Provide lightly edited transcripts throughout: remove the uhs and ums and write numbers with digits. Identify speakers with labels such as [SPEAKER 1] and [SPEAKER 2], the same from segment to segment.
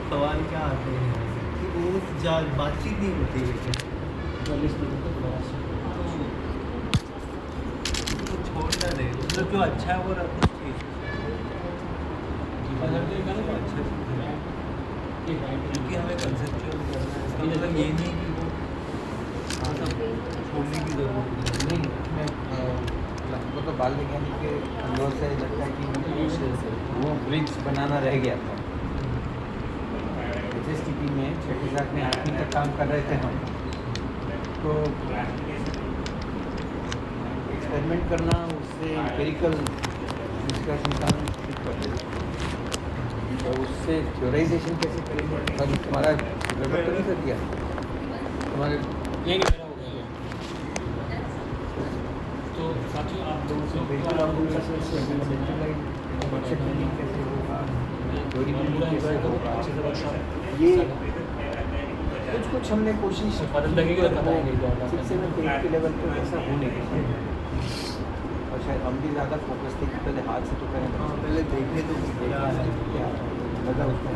[SPEAKER 1] सवाल क्या आते हैं कि वो बातचीत नहीं होती है क्या? तो छोड़ना नहीं, मतलब जो अच्छा है वो रखो, ठीक है अच्छा से, क्योंकि हमें कंसेप्चुअल करना है, इसका मतलब ये नहीं कि वो मतलब छोड़ने की ज़रूरत नहीं।
[SPEAKER 2] मैं वो तो बाल वैज्ञानिक के अंदर से लगता है कि वो ब्रिज बनाना रह गया था। HSTP में 6 साल में 8वीं तक काम कर रहे थे हम, तो एक्सपेरिमेंट करना, उससे एम्पिरिकल निष्कर्ष निकालना ठीक कर रहे थे। तो उससे थ्योराइजेशन कैसे करेंगे? और तुम्हारा गड़बड़ तो नहीं कर दिया तुम्हारे?
[SPEAKER 3] नहीं मेरा हो गया। तो साथियों आप लोगों से
[SPEAKER 2] कैसे होगा,
[SPEAKER 3] अच्छे से वर्कशॉप
[SPEAKER 2] ये कुछ हमने कोशिश
[SPEAKER 3] बदल लगेगा तो बताएंगे।
[SPEAKER 2] 6-7 8 के लेवल पे ऐसा होने के लिए, और शायद हम भी ज़्यादा फोकस थे कि पहले हाथ से तो करें,
[SPEAKER 1] पहले देखने तो क्या है,
[SPEAKER 2] क्या लगा उसको।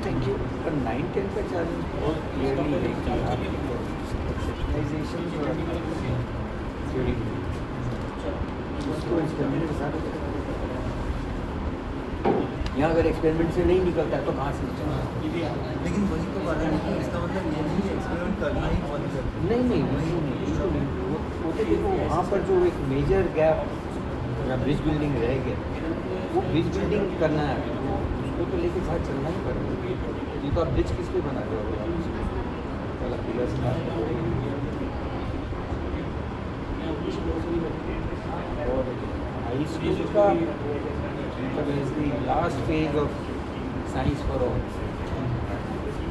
[SPEAKER 2] Thank you. पर 9-10 का चैलेंज बहुत क्लियरली है कि आप सेशनलाइजेशन और थ्योरी उसको एक्सपेरिमेंट के साथ, यहाँ अगर एक्सपेरिमेंट से नहीं निकलता है तो कहाँ से निकलता है?
[SPEAKER 1] लेकिन वही तो बात है कि इसका मतलब ये नहीं है एक्सपेरिमेंट करना ही बंद कर दो।
[SPEAKER 2] नहीं वो तो देखो वहाँ पर जो एक मेजर गैप या ब्रिज बिल्डिंग रह गया, वो ब्रिज बिल्डिंग करना है, उसको तो लेके साथ चलना ही पड़ेगा। ये तो आप ब्रिज किस पे बना रहे हो? पहला पिलर्स का और हाई स्कूल का मतलब is the last phase of science for all.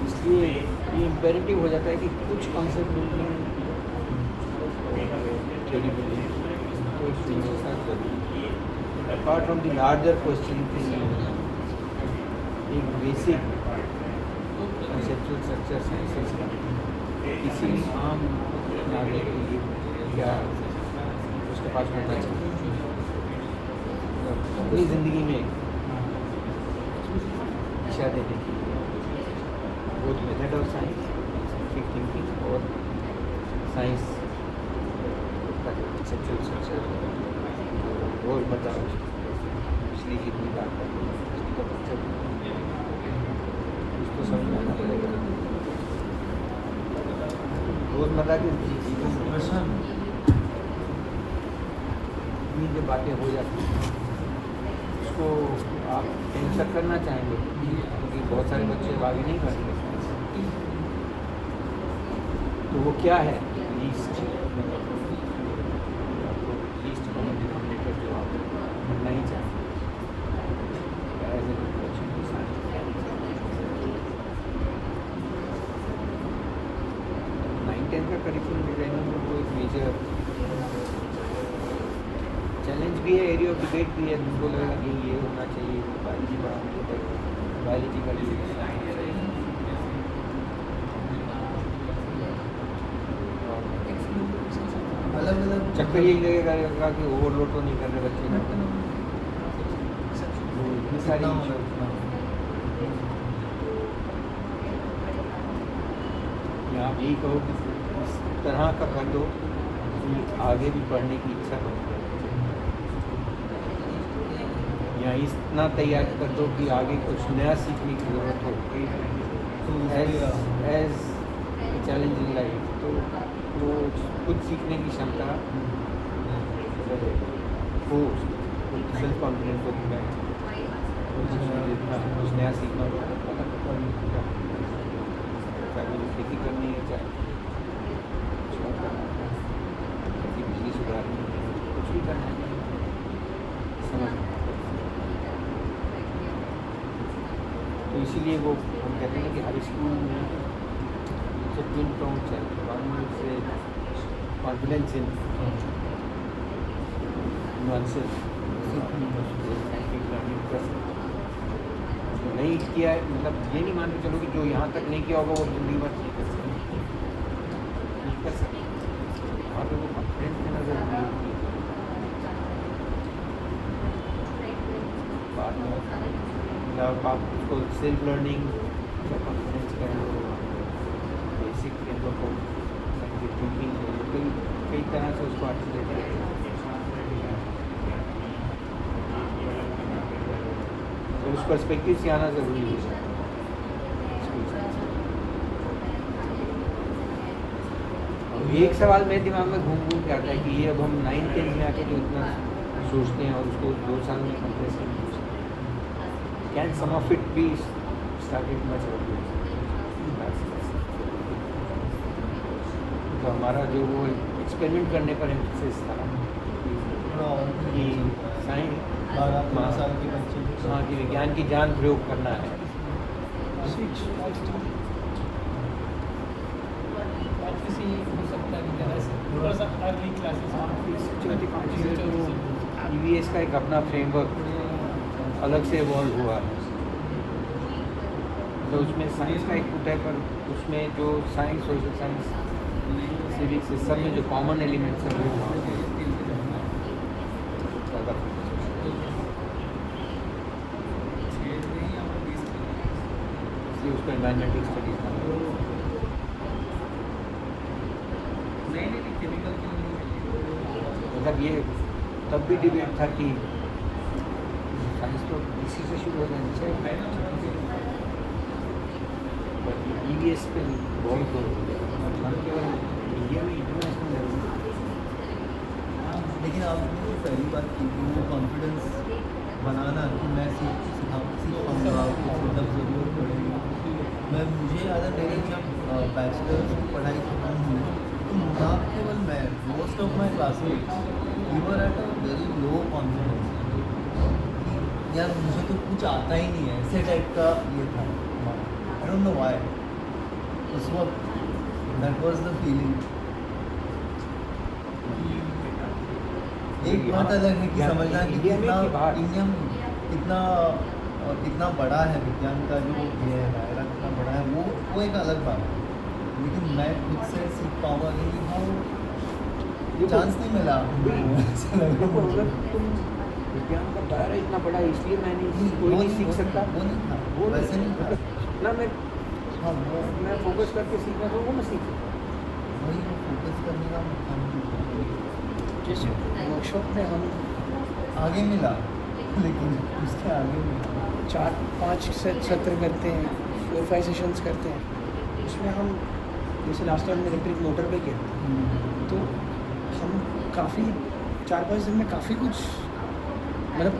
[SPEAKER 2] इसलिए ये इम्पेरेटिव हो जाता है कि कुछ कॉन्सेप्ट बिल्डिंग, थ्योरी बिल्डिंग तो स्टूडेंट्स के साथ जरूरी। Apart from the larger question की एक बेसिक कंसेप्चुअल स्ट्रक्चर साइंसेस का किसी आम नागरिक के लिए क्या उसके पास होना चाहिए अपनी ज़िंदगी में दिशा देने की, both method of science, scientific thinking और साइंस का जो कंसेप्चुअल स्ट्रक्चर रोज़मर्रा पिछली कितनी बात है उसका कंसेप्ट उसको समझ में आना पड़ेगा। रोज़मर्रा के जीवन में इतनी जो बातें हो जाती हैं उसको आप कैंसर करना चाहेंगे, क्योंकि बहुत सारे बच्चे आगे नहीं बढ़ेंगे। तो वो क्या है लीस्ट कॉमन डिनोमिनेटर जो आप बनना ही चाहेंगे as a preparation to science. 9-10 का करिकुलम डिजाइनिंग में वो एक मेजर चैलेंज भी है, एरिया ऑफ डिबेट भी है। उनको लगेगा कि ये होना चाहिए, बायोलॉजी पढ़ाने के लिए बायोलॉजी का
[SPEAKER 1] अलग अलग
[SPEAKER 2] चक्कर यही लगेगा कि ओवरलोड तो नहीं कर रहे बच्चे का, वो इतनी सारी या आप यही कहो कि इस तरह का कर दो कि आगे भी पढ़ने की इच्छा बन जाए, या इतना तैयार कर दो कि आगे कुछ नया सीखने की ज़रूरत हो एज चैलेंज इन लाइफ, तो वो खुद सीखने की क्षमता हो, सेल्फ कॉन्फिडेंस हो कि मैं कुछ नया सीखना हो, चाहे मुझे खेती करनी है, चाहे कुछ और करना है, बिजली सुधारनी है, कुछ भी करना है, समझ। तो इसीलिए वो हम कहते हैं कि हाई स्कूल में जो ट्विन प्रॉम्प्ट्स है, वन से कॉन्फिडेंस इन नुआंसेस नहीं किया है, मतलब ये नहीं मान के चलो कि जो यहाँ तक नहीं किया होगा वो जिंदगी भर नहीं कर सकते, वहाँ पे वो कॉन्फिडेंस देना जरूरी होती है। बाद में आप उसको सेल्फ लर्निंग कॉन्फिडेंस का basic framework of scientific thinking कई तरह से उसको आर्टिकुलेट करते हैं। तो उस पर्सपेक्टिव से आना ज़रूरी है स्कूल साइंस में। एक सवाल मेरे दिमाग में घूम घूम के आता है कि ये अब हम 9th-10th में आके जो इतना सोचते हैं और उसको 2 साल में कंप्रेस कर can some of it be started much earlier. तो हमारा जो वो एक्सपेरिमेंट करने पर एम्फेसिस था कि साइंस
[SPEAKER 1] 12 साल के बच्चे
[SPEAKER 2] हाँ कि विज्ञान की जान प्रयोग करना है।
[SPEAKER 3] किसी हो सकता है कि ऐसे थोड़ा सा अर्ली क्लासेस
[SPEAKER 2] EVS का एक अपना फ्रेमवर्क अलग से इवॉल्व हुआ है। तो उसमें साइंस का एक पुट है, पर उसमें जो साइंस, सोशल साइंस, सिविक्स, इस सब में जो कॉमन एलिमेंट्स हैं वो ज़्यादा इसलिए उसको एनवायरमेंटल स्टडीज का मतलब ये तब भी डिबेट था कि साइंस तो इसी से शुरू हो जानी चाहिए। EVS पे बहुत जोर हो गया, हम केवल इंडिया में इंटरनेशनल लेवल।
[SPEAKER 1] लेकिन आपने जो पहली बात की थी वो कॉन्फिडेंस बनाना कि मैं सीख पाऊँगा, मतलब ज़रूरत पड़ेगी। मुझे याद है मेरी जब बैचलर्स की पढ़ाई खत्म हुई तो ना केवल मैं, most of my classmates we were at a very low confidence कि यार मुझे तो कुछ आता ही नहीं है, ऐसे टाइप का ये था। आई डोंट नो व्हाई उस वक्त दैट वाज द फीलिंग। एक बात अलग है कि समझना कि कितना इंडिया में कितना बड़ा है विज्ञान का जो ये है दायरा, कितना बड़ा है, वो एक अलग बात है। लेकिन मैं खुद से सीख पाऊँगा कि हाँ चांस नहीं मिला। ऐसा लग रहा
[SPEAKER 2] देखो,
[SPEAKER 1] मुझे।
[SPEAKER 2] अगर तुम विज्ञान का दायरा इतना बड़ा है इसलिए मैं नहीं कोई नहीं सीख सकता,
[SPEAKER 1] वो नहीं था,
[SPEAKER 2] वो
[SPEAKER 1] वैसे नहीं था।
[SPEAKER 2] ना मैं
[SPEAKER 1] हाँ
[SPEAKER 2] फोकस करके सीखना तो वो मैं सीख सकता।
[SPEAKER 1] वही फोकस करने का मौका नहीं
[SPEAKER 3] जिस वर्कशॉप में हम
[SPEAKER 1] आगे मिला, लेकिन उसके आगे मिला
[SPEAKER 3] 4-5 सत्र करते हैं, 4-5 सेशंस करते हैं, उसमें हम जैसे लास्ट टाइम में इलेक्ट्रिक मोटर पे किया तो हम काफ़ी 4-5 दिन में काफ़ी कुछ मतलब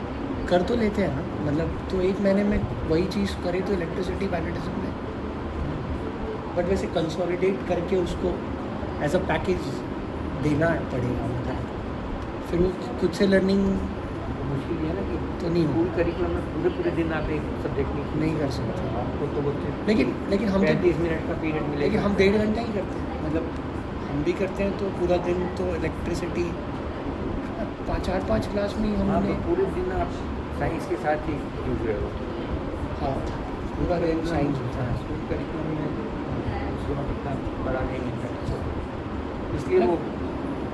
[SPEAKER 3] कर तो लेते हैं ना, मतलब तो 1 महीने में वही चीज़ करे तो इलेक्ट्रिसिटी मैग्नेटिज्म में, बट वैसे कंसोलिडेट करके उसको एज अ पैकेज देना पड़ेगा। मतलब फिर वो खुद से लर्निंग
[SPEAKER 2] मुश्किल ये है ना कि
[SPEAKER 3] तो नहीं
[SPEAKER 2] स्कूल करिकुलम में पूरे दिन आप एक सब्जेक्ट
[SPEAKER 3] नहीं कर सकते।
[SPEAKER 2] आपको तो वो
[SPEAKER 3] लेकिन हम तो
[SPEAKER 2] 35 मिनट का पीरियड मिलेगा।
[SPEAKER 3] लेकिन हम 1.5 घंटा ही करते हैं, मतलब हम भी करते हैं तो पूरा दिन तो इलेक्ट्रिसिटी 4-5 क्लास में ही
[SPEAKER 2] हाँ,
[SPEAKER 3] हमने
[SPEAKER 2] तो पूरे दिन आप साइंस के साथ ही जुड़ रहे हो।
[SPEAKER 3] हाँ पूरा दिन साइंस होता है।
[SPEAKER 2] स्कूल करिकुलम में उसको हम इतना बड़ा नहीं मिलता, इसलिए वो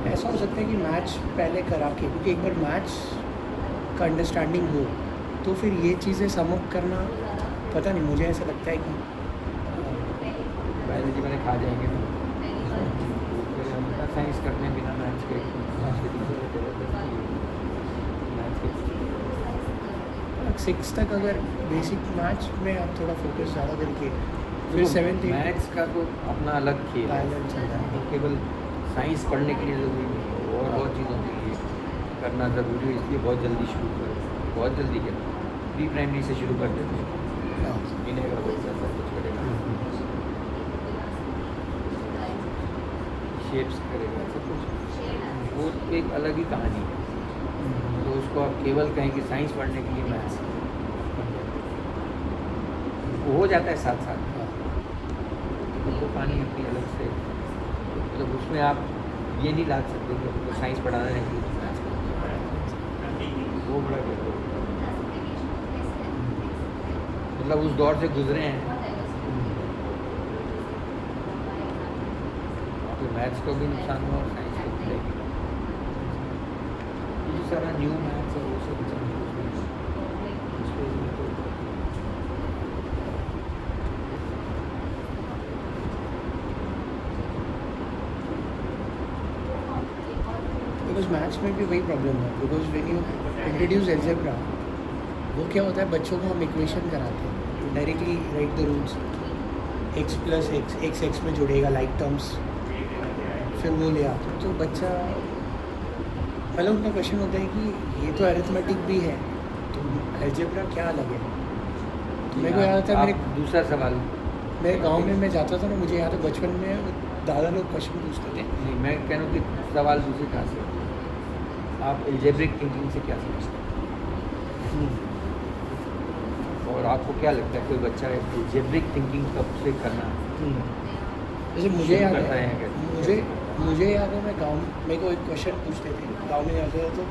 [SPEAKER 3] ऐसा हो सकता है कि मैथ्स पहले करा के, क्योंकि एक बार मैथ्स का अंडरस्टैंडिंग हो तो फिर ये चीज़ें समअप करना, पता नहीं मुझे ऐसा लगता है कि
[SPEAKER 2] बायोलॉजी वाले खा जाएंगे तो फिर हम इतना साइंस करते हैं बिना मैथ्स के। मैथ्स के
[SPEAKER 3] 6 तक अगर बेसिक मैथ्स में आप थोड़ा फोकस ज़्यादा करके फिर 7th 8th
[SPEAKER 2] मैथ्स का तो अपना अलग खेल है,
[SPEAKER 3] बैलेंस होता है।
[SPEAKER 2] तो केवल साइंस पढ़ने के लिए ज़रूरी नहीं है, और बहुत चीज़ों के लिए करना ज़रूरी है। इसलिए बहुत जल्दी शुरू करो, बहुत जल्दी क्या प्री प्राइमरी से शुरू कर देते हैं, मिलेगा वैसा सब कुछ करेगा, शेप्स करेगा सब कुछ, वो एक अलग ही कहानी है। तो उसको आप केवल कहें कि साइंस पढ़ने के लिए मैथ्स वो हो जाता है साथ साथ, तो पानी अपनी अलग से, मतलब उसमें आप ये नहीं ला सकते कि आपको साइंस पढ़ाना है कि मैथ्स वो बड़ा गलत है। मतलब उस दौर से गुजरे हैं तो मैथ्स को भी नुकसान हुआ और साइंस को भी लेकिन ये जो सारा न्यू मैथ्स है वो सब
[SPEAKER 3] मैथ्स में भी वही प्रॉब्लम है, because when you introduce algebra, वो क्या होता है, बच्चों को हम इक्वेशन कराते हैं, directly write the roots, x plus x, x x में जुड़ेगा लाइक टर्म्स, फिर वो ले आते हैं। तो बच्चा पहले उनका क्वेश्चन होता है कि ये तो अरिथमेटिक भी है, तो अलजेब्रा क्या अलग है। तो मेरे को याद आता है,
[SPEAKER 2] आप
[SPEAKER 3] मेरे
[SPEAKER 2] दूसरा सवाल,
[SPEAKER 3] मेरे गांव में मैं जाता था ना, मुझे याद है बचपन में दादा लोग क्वेश्चन पूछते थे।
[SPEAKER 2] नहीं मैं कह रहा हूँ कि सवाल दूसरे कहाँ से, आप एल्जेब्रिक थिंकिंग से क्या समझते हैं, और आपको क्या लगता है कोई बच्चा एल्जेब्रिक थिंकिंग कब से करना
[SPEAKER 3] जैसे मुझे याद
[SPEAKER 2] करता
[SPEAKER 3] है,
[SPEAKER 2] है
[SPEAKER 3] मुझे याद है, मैं गाँव मेरे को एक क्वेश्चन पूछते थे गाँव में जाते थे, तो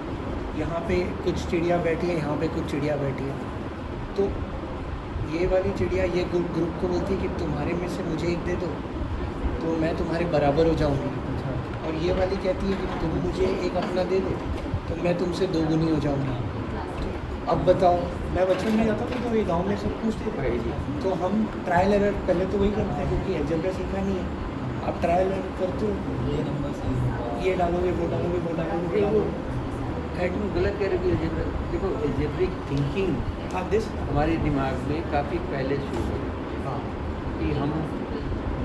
[SPEAKER 3] यहाँ पे कुछ चिड़िया बैठी है, यहाँ पे कुछ चिड़िया बैठी है, तो ये वाली चिड़िया ये ग्रुप को बोलती है कि तुम्हारे में से मुझे एक दे दो तो मैं तुम्हारे बराबर हो जाऊँगी, और ये वाली कहती है कि तुम मुझे एक अपना दे दो तो मैं तुमसे दोगुनी हो जाऊँगी। अब बताओ, मैं बचपन में जाता था तो ये गांव में सब पूछते थे, तो हम ट्रायल एरर पहले तो वही करते हैं क्योंकि अलजेब्रा सीखा नहीं है। आप ट्रायल एरर करते हो,
[SPEAKER 1] ये नंबर सही होगा,
[SPEAKER 3] ये डालोगे वो डालोगे वो डालोगे वो
[SPEAKER 2] वो गलत कह रहे हो कि देखो एल्जेब्रिक थिंकिंग
[SPEAKER 3] हाँ दिस
[SPEAKER 2] हमारे दिमाग में काफ़ी पहले शुरू हो गई
[SPEAKER 3] हाँ
[SPEAKER 2] कि हम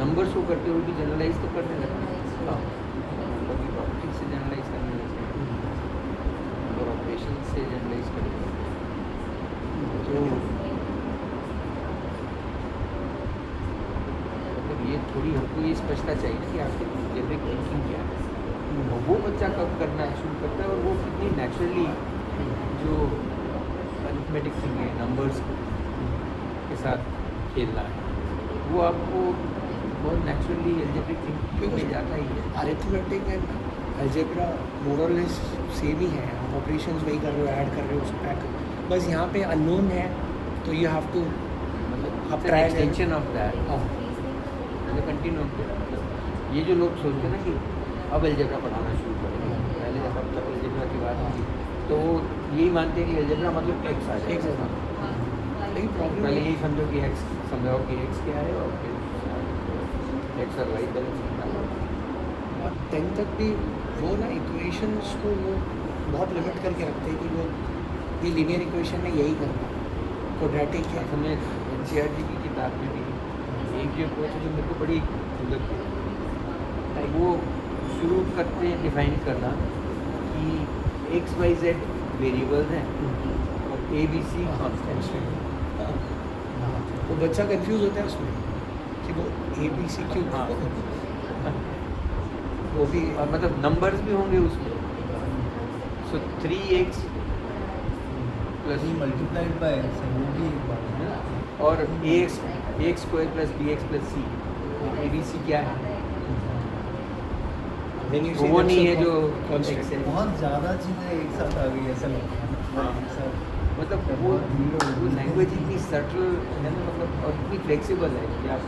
[SPEAKER 2] नंबर शो करते हुए भी जनरलाइज तो करने लगते हैं,
[SPEAKER 3] हाँ
[SPEAKER 2] नंबर की प्रॉपर्टी से जनरलाइज करने लगते हैं, नंबर ऑपरेशन से जनरलाइज करने लगते हैं। तो मतलब ये थोड़ी हमको ये स्पष्टता चाहिए कि आपकी एल्जेब्रिक थिंकिंग क्या है, और वो बच्चा कब करना शुरू करता है, और वो कितनी नेचुरली जो अरिथमेटिक थिंग है, नंबर्स के साथ खेलना है, वो आपको बहुत नेचुरली एल्जेब्रिक थिंकिंग में जाता ही है।
[SPEAKER 3] अरिथमेटिक एंड अलजेब्रा मोर और लेस सेम ही है, आप ऑपरेशंस वही कर रहे हो, ऐड कर रहे हो, सब्ट्रैक्ट कर रहे हो, बस यहाँ पे अननोन है तो यू हैव टू
[SPEAKER 2] मतलब
[SPEAKER 3] आप ट्राई
[SPEAKER 2] एक्सटेंशन ऑफ दैट
[SPEAKER 3] हाँ
[SPEAKER 2] कंटिन्यू मतलब ये जो लोग सोचते हैं ना कि अब अलजेब्रा पढ़ाना शुरू करेंगे, पहले जब अब तक अलजेब्रा की बात होगी तो वो यही मानते हैं कि अलजेब्रा मतलब एक्स आ
[SPEAKER 3] एक
[SPEAKER 2] जाएगा,
[SPEAKER 3] सेकंड, लेकिन प्रॉब्लम
[SPEAKER 2] पहले यही समझो कि एक्स समझाओ कि एक्स क्या है, और फिर एक्स और वाई बैलेंस करना।
[SPEAKER 3] 10 तक भी वो ना इक्वेशंस को वो बहुत लिमिट करके रखते हैं कि वो ये लीनियर इक्वेशन है यही करना, क्वाड्रेटिक है।
[SPEAKER 2] असल में एनसीईआरटी की किताब में भी एक जो कोर्स है जो मेरे को बड़ी सुंदर थी, वो शुरू करते हैं डिफाइन करना कि एक्स वाई जेड वेरिएबल्स हैं और ए बी सी कॉन्स्टेंट्स।
[SPEAKER 3] वो बच्चा कंफ्यूज होता है उसमें कि वो ए बी सी क्यों,
[SPEAKER 2] हाँ
[SPEAKER 3] वो भी
[SPEAKER 2] और मतलब नंबर्स भी होंगे उसमें, so 3x plus
[SPEAKER 1] multiplied by x है, वो भी एक बात है।
[SPEAKER 2] और x square plus b x plus c, a b c क्या है,
[SPEAKER 3] Then you
[SPEAKER 2] तो
[SPEAKER 3] see
[SPEAKER 2] वो
[SPEAKER 3] that's
[SPEAKER 2] नहीं
[SPEAKER 3] a
[SPEAKER 2] है जो
[SPEAKER 3] constant.
[SPEAKER 2] X है।
[SPEAKER 1] बहुत ज़्यादा चीज़ें एक साथ आ गई ऐसा लगता है ना।
[SPEAKER 2] हाँ।
[SPEAKER 1] सब
[SPEAKER 2] मतलब वो लैंग्वेज इतनी सटल है ना, मतलब और इतनी फ्लेक्सिबल है कि आप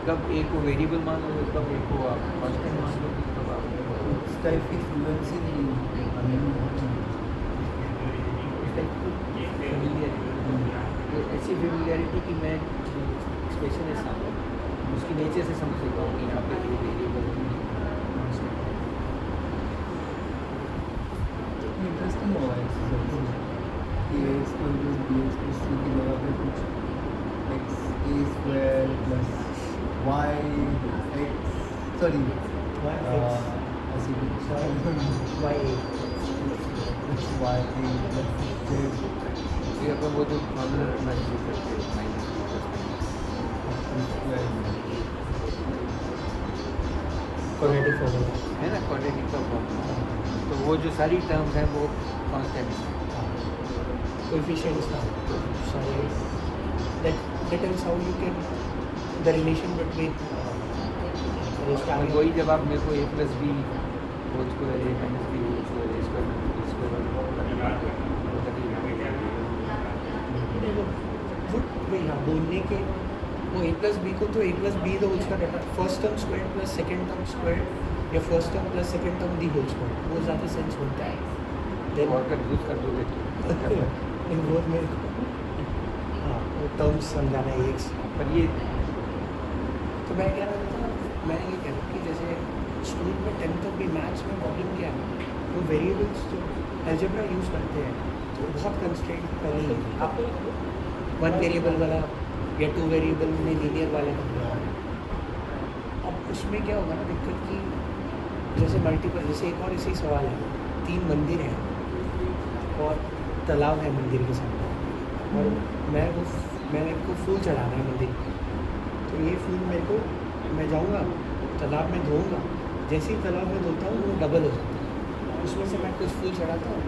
[SPEAKER 2] कब एक को वेरिएबल मान लो, कब एक को आप कांस्टेंट मान लो, कब आप
[SPEAKER 1] उस टाइप की फ्लुएंसी नहीं
[SPEAKER 2] फेमिलियरिटी, ऐसी फेमिलियरिटी कि मैं एक्सप्रेशन है सामने उसकी नेचर से समझ सकता हूँ कि यहाँ पे ये वेरिएबल
[SPEAKER 1] इंटरेस्टिंग होगा एक्सरसाइज कि a square plus b x plus c की जगह पे कुछ x a square plus y x sorry ऐसी कुछ
[SPEAKER 3] वाई
[SPEAKER 1] वाई प्लस जेड
[SPEAKER 2] ये अपन वो जो फॉर्मूला रखना शुरू करते हैं माइनस
[SPEAKER 3] क्वाड्रेटिक फॉर्मूला
[SPEAKER 2] है ना, क्वाड्रेटिक का फॉर्मूला, तो वो जो सारी टर्म्स हैं वो कांस्टेंट हैं।
[SPEAKER 3] coefficients now. So that is how you can the relation between
[SPEAKER 2] और वही जब आप मेरे को ए प्लस बी होल स्क्वायर ए माइनस बी होल स्क्वायर ए स्क्वायर माइनस बी स्क्वायर
[SPEAKER 3] वही हाँ बोलने के वो ए प्लस बी को तो a plus b the whole square first term square plus second term square या first term plus second term the whole square वो ज़्यादा सेंस बनता है। Then
[SPEAKER 2] और कंफ्यूज कर दोगे
[SPEAKER 3] इन बोथ में हाँ वो टर्म्स समझाना है एक
[SPEAKER 2] पर ये
[SPEAKER 3] तो मैं ये कह रहा हूँ कि जैसे स्कूल में 10th तक भी मैथ्स में प्रॉब्लम क्या है वो वेरिएबल्स जो अलजेब्रा यूज़ करते हैं तो बहुत कंस्ट्रेंट पहले ही है। आप 1 वेरिएबल वाला या 2 वेरिएबल में लीनियर वाले बन रहे हैं। अब उसमें क्या होगा ना दिक्कत की जैसे मल्टीपल, जैसे एक और इसी सवाल है, 3 मंदिर हैं और तालाब है मंदिर के सामने और मेरे को फूल चढ़ाना है मंदिर पे। तो ये फूल मेरे को, मैं जाऊँगा तालाब में धोऊँगा, जैसे ही तालाब में धोता हूँ वो डबल हो जाता है। उसमें से मैं कुछ फूल चढ़ाता हूँ,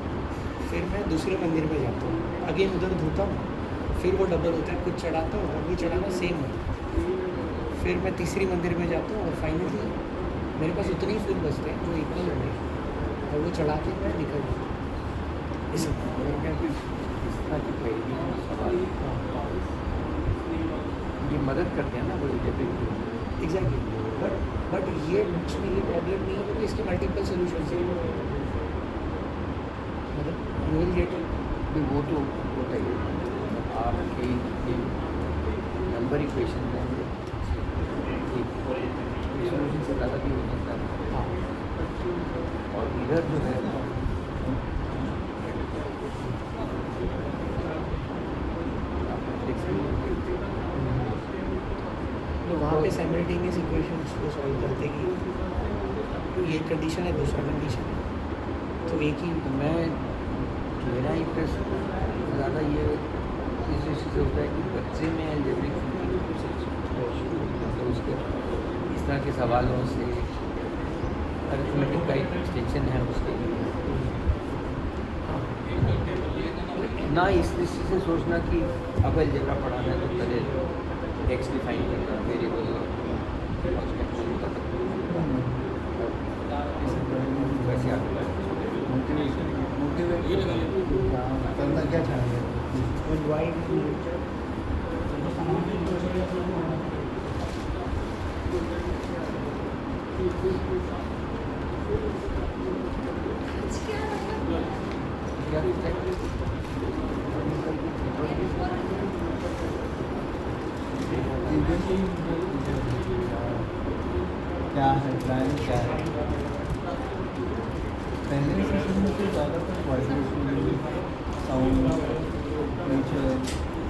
[SPEAKER 3] फिर मैं दूसरे मंदिर में जाता हूँ, अगेन उधर धोता हूँ, फिर वो डबल होता है, कुछ चढ़ाता हूँ और भी चढ़ाना सेम होता है। फिर मैं तीसरी मंदिर में जाता हूँ और फाइनली मेरे पास उतने ही फूल बचते हैं जो इक्वल हो गए और वो चढ़ा के मैं निकल जाता हूँ। इस
[SPEAKER 2] इस तरह की क्वेरी सवाल ये मदद करते हैं ना वो एल्जेब्रिक।
[SPEAKER 3] एग्जैक्टली, बट ये इसमें ये प्रॉब्लम नहीं है क्योंकि इसके मल्टीपल सोल्यूशन है। मतलब यू विल गेट
[SPEAKER 2] वो तो होता ही है। आप एक नंबर इक्वेशन में सोल्यूशन से ज़्यादा भी हो सकता है।
[SPEAKER 3] हाँ
[SPEAKER 2] और इधर जो है
[SPEAKER 3] तो वहाँ पे साइमल्टेनियस इक्वेशंस को सॉल्व करते कि ये कंडीशन है, दूसरा कंडीशन है, तो एक ही
[SPEAKER 2] मैं मेरा इंटरेस्ट ज़्यादा ये इस चीज़ से होता है कि बच्चे में एल्जेब्रिक तो उसके इस तरह के सवालों से अरिथमेटिक का एक एक्सटेंशन है उसके लिए ना इस दृष्टि से सोचना कि अब एल्जेब्रा पढ़ाना है तो पहले एक्स डिफाइन करना वेरिएबल वैसे आगे
[SPEAKER 1] मोटिवेट करना क्या चाहेंगे?
[SPEAKER 3] और वाई
[SPEAKER 1] क्या है प्लान, क्या है? पहले सेशन में तो ज़्यादातर वाइब्रेशन, साउंड, नेचर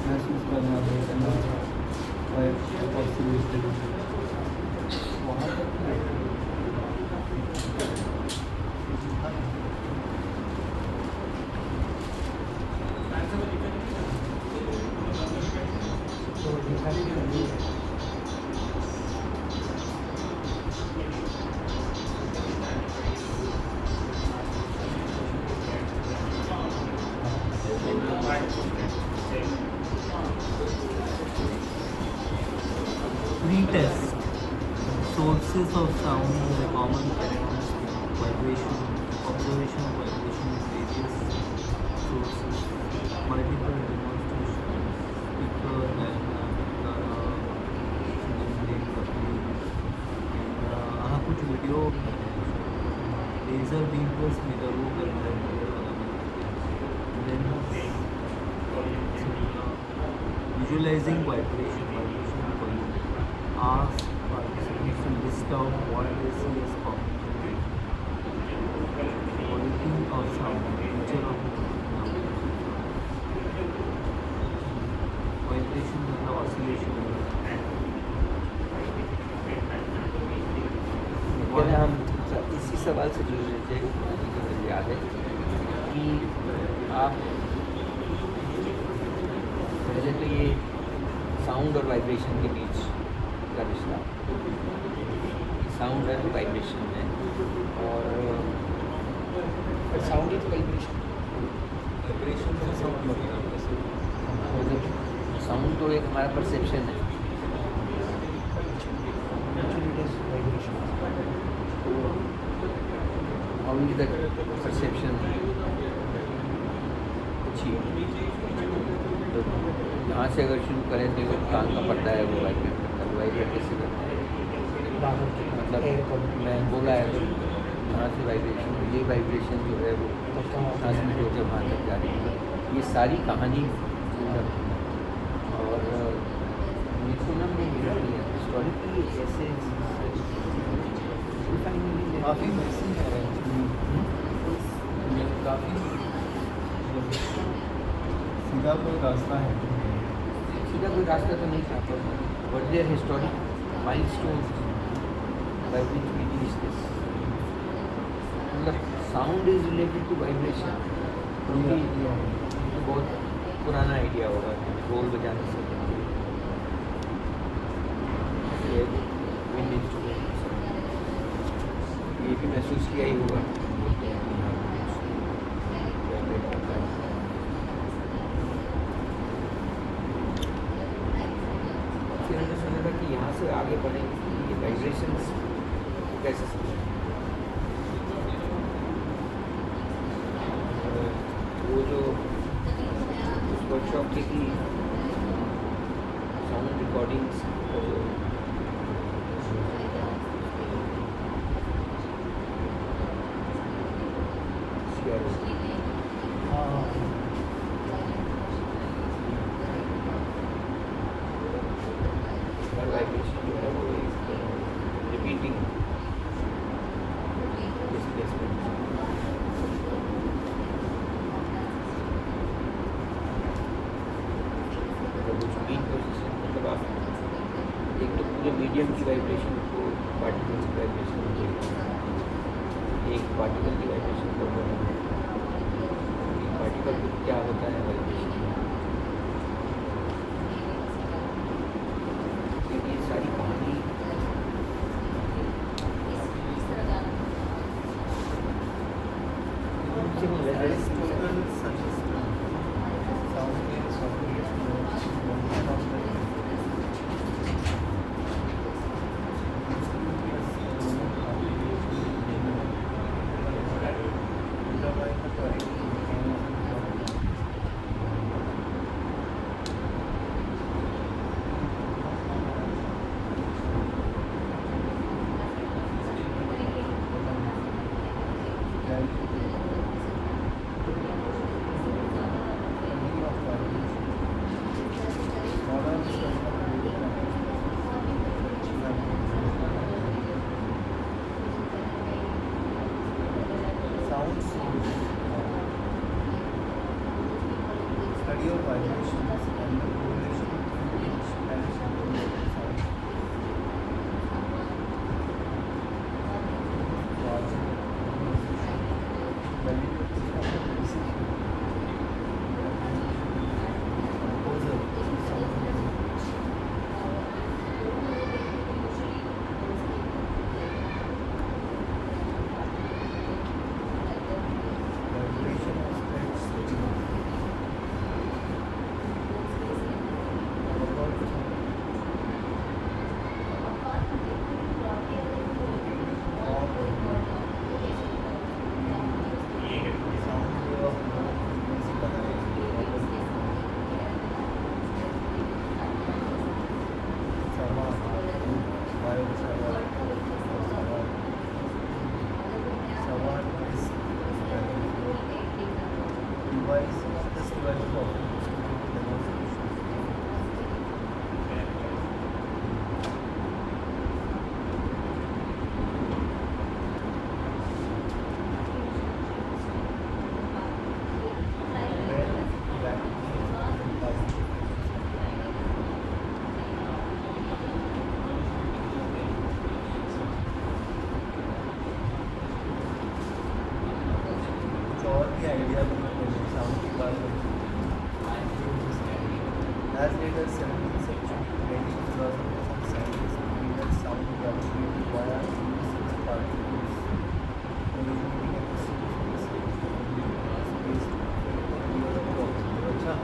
[SPEAKER 1] महसूस करना, देखना और ऑब्जर्वेशन वहाँ तक Retest sources of sound, the common characteristic, vibration, observation of vibration in various sources, multiple demonstrations, speaker, diagram, कुछ वीडियो लेज़र बीम को स्मिटर वो करना है, visualizing vibration for you. Ask participants to list out what they see as common. Quality of sound, nature of vibration and the oscillation.
[SPEAKER 2] पहले हम इसी सवाल से जुड़ रहे थे, मुझे याद है कि आप पहले तो ये साउंड और वाइब्रेशन के बीच का रिश्ता, साउंड है वाइब्रेशन में, और
[SPEAKER 3] साउंड इज वाइब्रेशन।
[SPEAKER 2] साउंड तो एक हमारा परसेप्शन है, only the perception अच्छी है। तो यहाँ से अगर शुरू करें तो वो कान का पट्टा है वो वाइब्रेट करता है, वाइब्रेट कैसे करता है, मतलब मैं बोला है तो यहाँ से वाइब्रेशन, ये वाइब्रेशन जो है वो ट्रांसमिट होकर वहाँ तक जा रही है। ये सारी कहानी और निपुणम ने मिला है हिस्टोरिकली ऐसे
[SPEAKER 1] काफ़ी मैसी है। काफ़ी सीधा कोई रास्ता है
[SPEAKER 2] सीधा कोई रास्ता तो नहीं था, but there historic milestones by which we reach this. मतलब sound is related to vibration, क्योंकि तो बहुत पुराना आइडिया होगा ढोल बजाने से विंड इंस्ट्रूमेंट ये भी महसूस किया ही होगा। फिर हमने सुना था कि यहाँ से आगे बढ़ेंगे ये वाइब्रेशंस कैसे समझें। वो जो उस वर्कशॉप की थी साउंड रिकॉर्डिंग्स का जो वाइब्रेशन जो है वो रिपीटिंग डिस्प्लेसमेंट कुछ बीट पोजीशन मतलब आप एक तो पूरे मीडियम की वाइब्रेशन को पार्टिकल्स की वाइब्रेशन को एक पार्टिकल की वाइब्रेशन को एक पार्टिकल क्या होता है वाइब्रेशन ये सारी कहानी
[SPEAKER 1] study of vibrations and the correlation between pitch and sound. idea sound की बात as late as 17th century, many philosophers and scientists believed that sound propagated via invisible particles originating at the source of the space near the box. अच्छा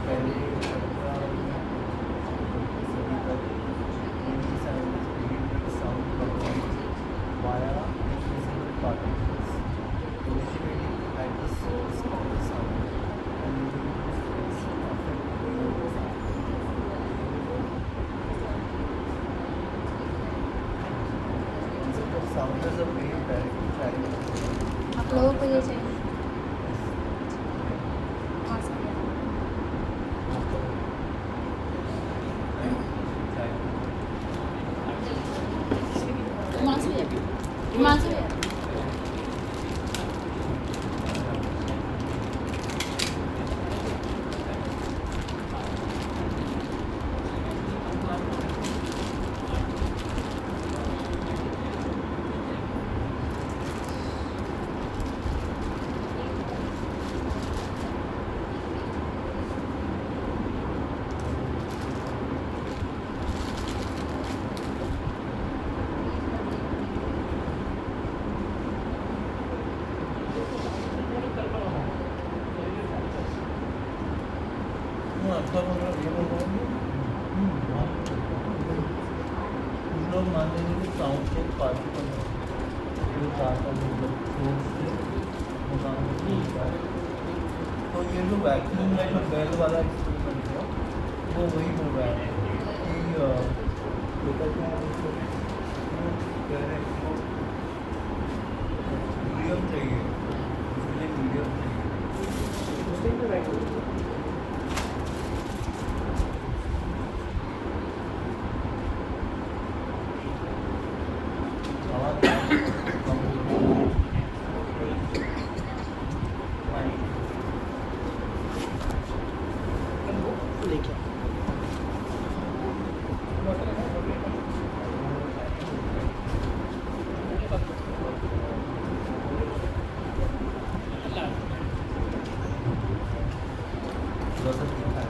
[SPEAKER 1] पहले 17वीं सदी तक many scientists believed that sound propagated via invisible particles originating at the source of the sound and moving to space after moving the sound. Concept of sound as a wave directly traveling.
[SPEAKER 4] आप लोगों को ये चाहिए हाँ sir Himanshu भैया
[SPEAKER 1] कुछ लोग मानते हैं कि साउंड एक पार्टिकल है जो जाता है मतलब सोर्स से मकान में पहुंचता है। तो ये जो वैक्यूम में जो बेल वाला एक्सपेरिमेंट है वो वही हो रहा है कि मीडियम चाहिए, इसलिए मीडियम चाहिए।
[SPEAKER 3] लेके
[SPEAKER 1] थोड़ा सा तीखा है।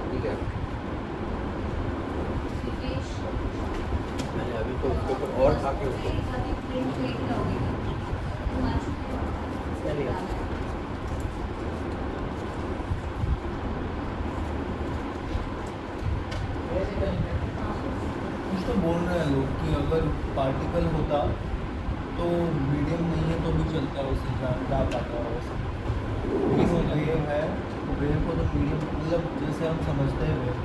[SPEAKER 2] ठीक है, मैंने अभी तो उसके ऊपर और खा के उसको
[SPEAKER 3] चलेगा।
[SPEAKER 1] कुछ तो बोल रहे हैं लोग कि अगर पार्टिकल होता तो मीडियम नहीं है तो भी चलता है, उससे जा पाता है वैसे। लेकिन वेव है, वेव को तो मीडियम मतलब जैसे हम समझते हैं वेव,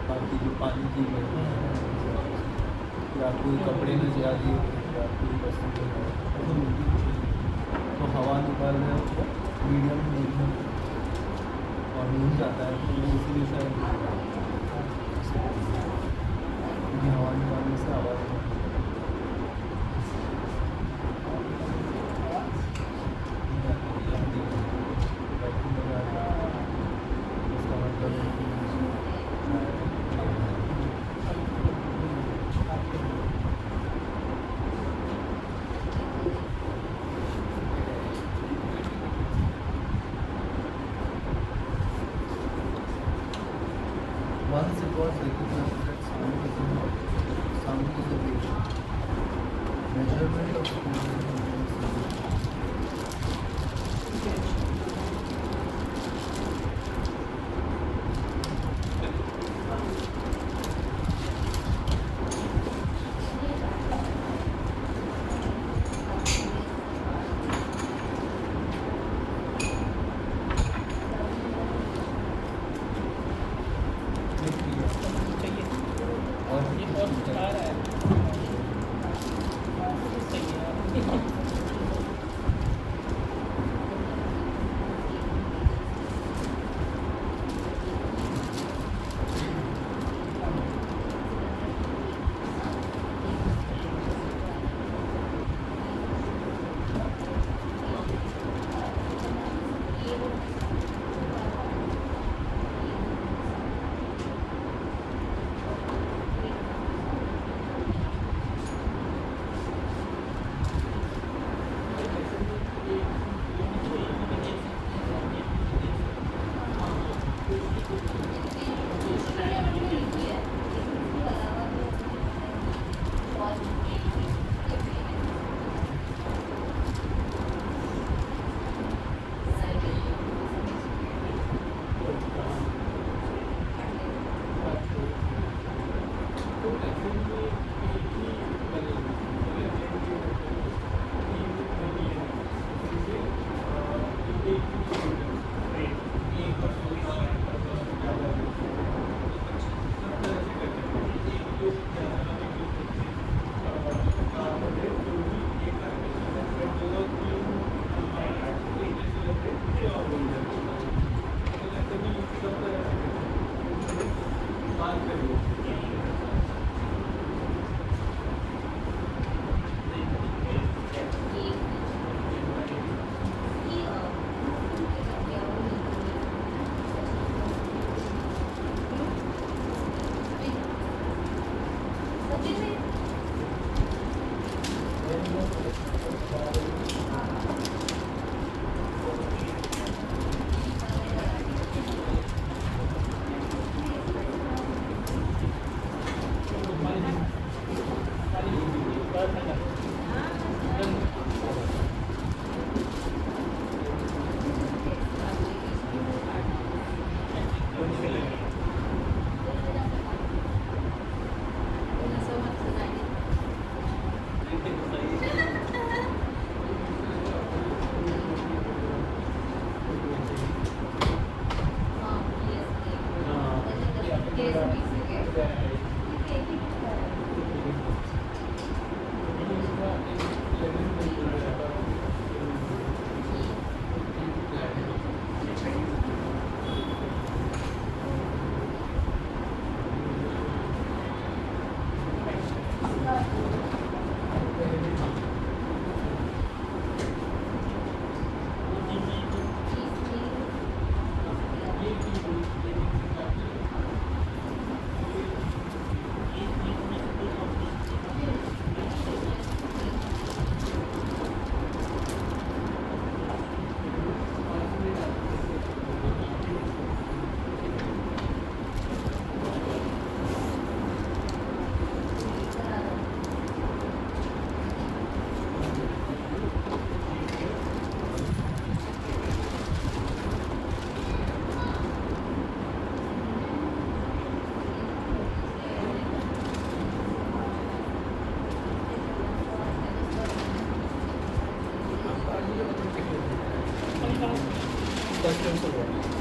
[SPEAKER 1] बाकी जो पानी की वेव या कोई कपड़े में जा रही हो या कोई वस्तु में है तो मीडियम, तो हवा निकाल रहे हो तो मीडियम मीडियम और नहीं जाता है तो वो इसीलिए शायद क्योंकि हवा निकालने से आवाज़ इसका मतलब है कि once it was recognized that sound is a wave. Measurement of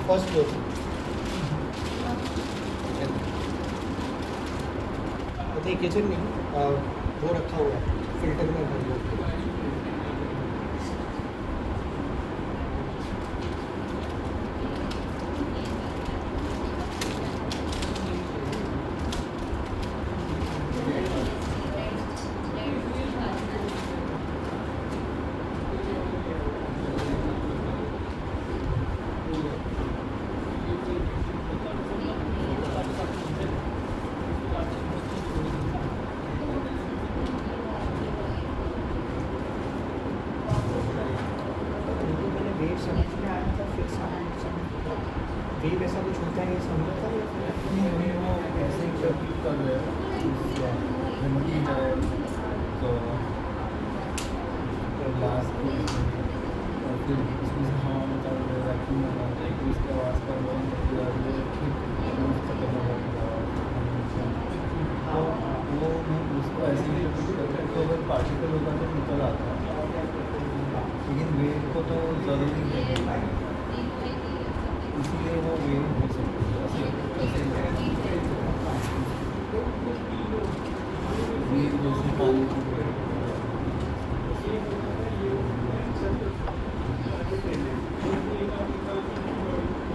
[SPEAKER 3] first floor नहीं, किचन नहीं, वो रखा हुआ है फिल्टर में भर लो। वेव समझ में आया था, फिर वेव ऐसा कुछ होता है ये समझ था या फिर
[SPEAKER 1] नहीं वो ऐसे ही सब कर रहे हैं गंदगी है तो लास्ट और फिर उसमें से हवा निकाल रहे हैं, वैक्यूम निकाल रहे हैं, उसके आवाज़ का वो खत्म हो जाता है। तो वो उसको ऐसे ही करते हैं, तो अगर पार्टिकल होता तो निकल आता है, लेकिन वेव को तो ज़रूरी है, इसलिए वो वेव हो सकती है ऐसे वेव जैसे पानी की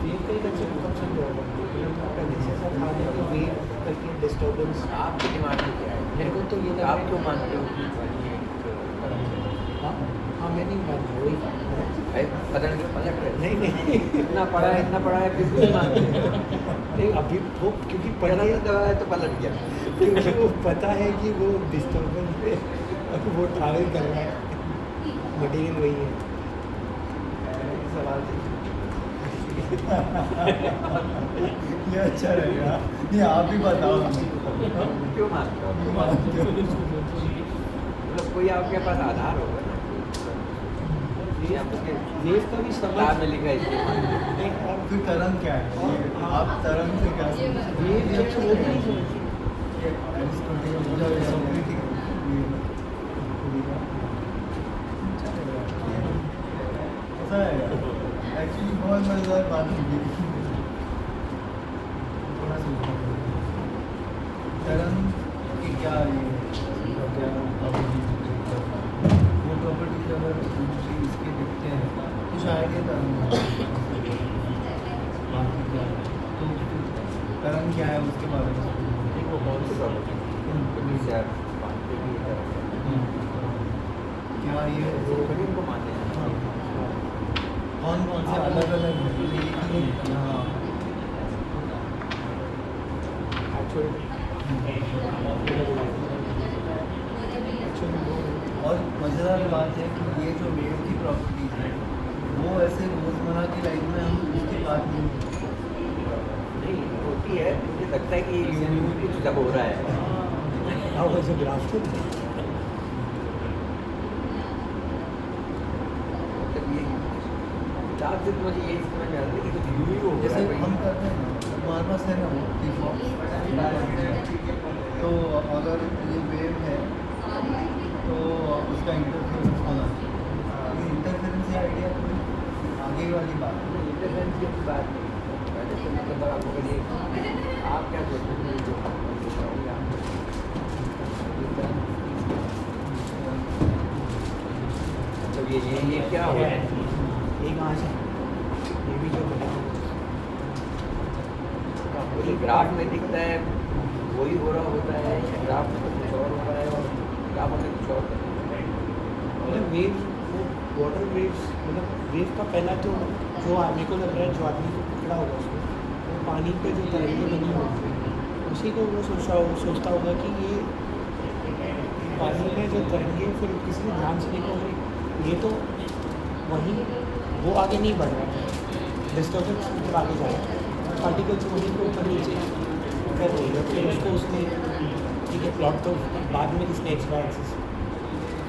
[SPEAKER 3] वेव का एक अच्छा फंक्शन जो है ऐसा था कि वेव करके डिस्टर्बेंस।
[SPEAKER 2] आपके दिमाग में क्या है?
[SPEAKER 3] मेरे को तो ये लगा
[SPEAKER 2] आप क्यों मानते हो कि
[SPEAKER 3] हाँ हाँ मैं नहीं मानता वही
[SPEAKER 2] बदल के पलट रहे?
[SPEAKER 3] नहीं नहीं
[SPEAKER 2] इतना पढ़ा है फिर भी नहीं मानते?
[SPEAKER 3] नहीं अभी वो क्योंकि
[SPEAKER 2] पढ़ा
[SPEAKER 3] पढ़ाई
[SPEAKER 2] दवाया तो पलट गया।
[SPEAKER 3] क्योंकि वो पता है कि वो डिस्टर्बेंस पे वो ट्रैवल कर रहा है, मटेरियल वही है।
[SPEAKER 2] सवाल से
[SPEAKER 1] ये अच्छा रहेगा। नहीं आप भी बताओ हमें
[SPEAKER 2] क्यों मानते हो?
[SPEAKER 1] क्यों मानते हो?
[SPEAKER 2] मतलब कोई आपके पास आधार होगा ना, ये आपके
[SPEAKER 3] वेव का भी समझ
[SPEAKER 2] किताब में लिखा है इसलिए मानते हो।
[SPEAKER 3] नहीं और
[SPEAKER 1] फिर तरंग क्या है? आप तरंग से क्या समझते
[SPEAKER 3] वेव
[SPEAKER 1] हो?
[SPEAKER 3] जब वो भी नहीं समझती।
[SPEAKER 1] एक्चुअली बहुत मजेदार बात होगी। थोड़ा सोचना पड़ेगा तरंग की क्या ये क्या वो प्रॉपर्टीज अगर दूसरी इसके दिखते हैं तो शायद ये तरंग है। बाकी क्या है तो तरंग क्या है उसके बारे में
[SPEAKER 2] नहीं वो कौन सी प्रॉब्लम है कभी से आप मानते भी ये तरह
[SPEAKER 1] क्या ये
[SPEAKER 2] वो कभी उनको मानते हैं
[SPEAKER 1] कौन कौन से अलग अलग है हाँ और मज़ेदार बात है कि ये जो वेव की प्रॉपर्टीज है वो ऐसे रोज़मर्रा की लाइफ में हम उसकी बात नहीं
[SPEAKER 2] नहीं होती है मुझे लगता है कि यूं कुछ जब हो रहा है
[SPEAKER 3] How was the grafted?
[SPEAKER 2] मतलब ये किताब से तो मुझे ये समझ में आता है कि कुछ यूं ही हो
[SPEAKER 1] जैसे
[SPEAKER 2] रहा है
[SPEAKER 1] हम करते हैं ना हमारे पास है ना वो default, तो अगर ये वेव है तो उसका इंटरफेरेंस होना चाहिए इंटरफेरेंस ये आइडिया कोई आगे वाली बात है
[SPEAKER 2] इंटरफेरेंस की बात नहीं पहले तो मतलब आपको करिए आप क्या सोचते हैं जो मतलब ये क्या हो रहा है
[SPEAKER 3] एक कहाँ से ये भी जो बना
[SPEAKER 2] ये ग्राफ में दिखता है वही हो रहा होता है या ग्राफ में कुछ और हो रहा है और ग्राफ में कुछ और
[SPEAKER 3] मतलब वेव वो वाटर वेव्स मतलब वेव का पहला तो जो मेरे को लग रहा है जो आदमी को पकड़ा होगा उसको वो पानी पे जो तरंगें बनी होगी उसी को वो सोचता होगा कि ये पानी में जो तरंगें फिर किसी ने ध्यान से देखा होगा ये तो वहीं वो आगे नहीं बढ़ रहा है डिस्टर्बेंस मतलब आगे जा रहा है पार्टिकल्स वहीं पे ऊपर नीचे कर रही है फिर उसको उसने ठीक है प्लॉट तो बाद में किसने x y axis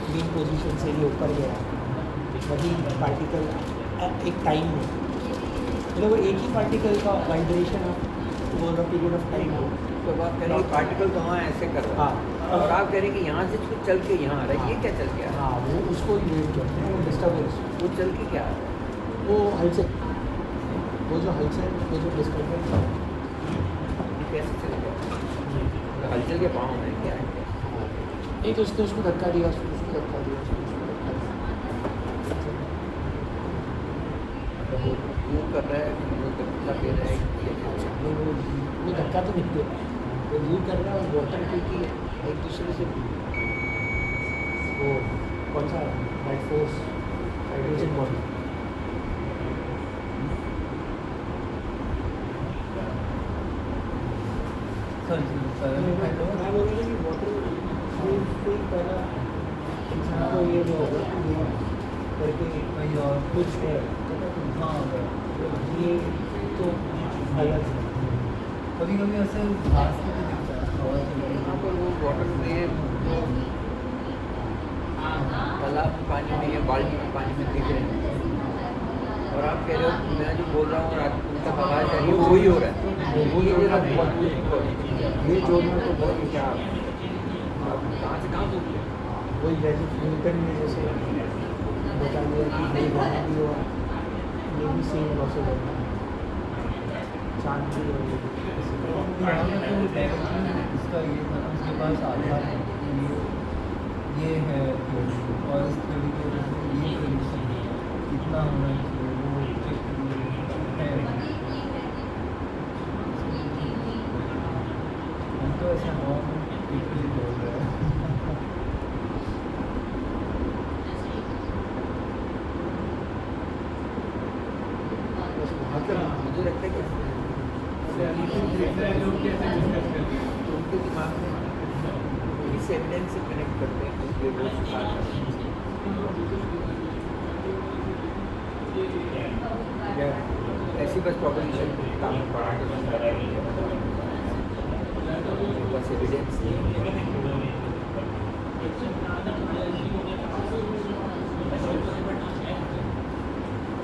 [SPEAKER 3] main position से ही ऊपर गया वही पार्टिकल एक टाइम में मतलब वो एक ही पार्टिकल का vibration over a period of time हो
[SPEAKER 2] तो आप कह रहे हैं पार्टिकल तो वहाँ ऐसे कर रहा है
[SPEAKER 3] हाँ
[SPEAKER 2] और आप कह रहे हैं कि यहाँ से कुछ चल के यहाँ आ रहा है ये क्या चल के आ रहा
[SPEAKER 3] हाँ वो उसको वेव कहते हैं वो डिस्टर्बेंस
[SPEAKER 2] है वो चल के क्या आ रहा है
[SPEAKER 3] वो हलचल वो जो हलचल वो जो डिस्टर्बेंस है
[SPEAKER 2] ये कैसे चलेगा मतलब हलचल के पाँव में क्या है
[SPEAKER 3] एक तो उसने उसको धक्का दिया उसको धक्का दिया उसको धक्का दिया
[SPEAKER 2] वो कर रहा है वो धक्का दे रहा है ये क्या है?
[SPEAKER 3] नहीं वो धक्का तो नहीं दे वो मूव कर रहा है और वाटर क्योंकि एक दूसरे से वो कौन सा दैट फोर्स हाइड्रोजन बॉन्ड मैं बोल रहा कि वाटर से पहला इंसान को ये जो होगा कि ये करके
[SPEAKER 1] कहीं और
[SPEAKER 3] कुछ है
[SPEAKER 1] हाँ
[SPEAKER 3] ये तो अलग है
[SPEAKER 1] कभी कभी ऐसे घास पे भी दिखता है हवा चल रही
[SPEAKER 2] यहाँ पर वो वाटर में तालाब के पानी में या बाल्टी के पानी में दिख रहे हैं और आप कह रहे हो कि मैं जो बोल रहा हूँ और आप उनका आवाज़ आ रही है वही हो रहा है
[SPEAKER 3] वही हो रहा है।
[SPEAKER 2] बहुत beautiful।
[SPEAKER 3] ये जोड़ना तो बहुत ही क्या
[SPEAKER 2] आप कहाँ से कहाँ पहुँच गए
[SPEAKER 3] वही जैसे न्यूटन ने जैसे बता दिया कि ये वहाँ भी हुआ ये भी सेम पॉसिबल है चांद भी हो
[SPEAKER 1] यहाँ में तो डायरेक्टली इसका ये था ना उसके पास आधार है ये है theory, और इस थ्योरी के वजह से ये प्रेडिक्शन कितना होना चाहिए वो check है हम तो ऐसा हवा में लिटरली बोल रहे हैं
[SPEAKER 3] बस वहाँ का
[SPEAKER 2] मुझे लगता है कि उनके दिमाग में इस एविडेंस से कनेक्ट करते हैं कि वो सुधार करते हैं या ऐसी बस प्रोपोजिशन काम पढ़ा के बस एविडेंस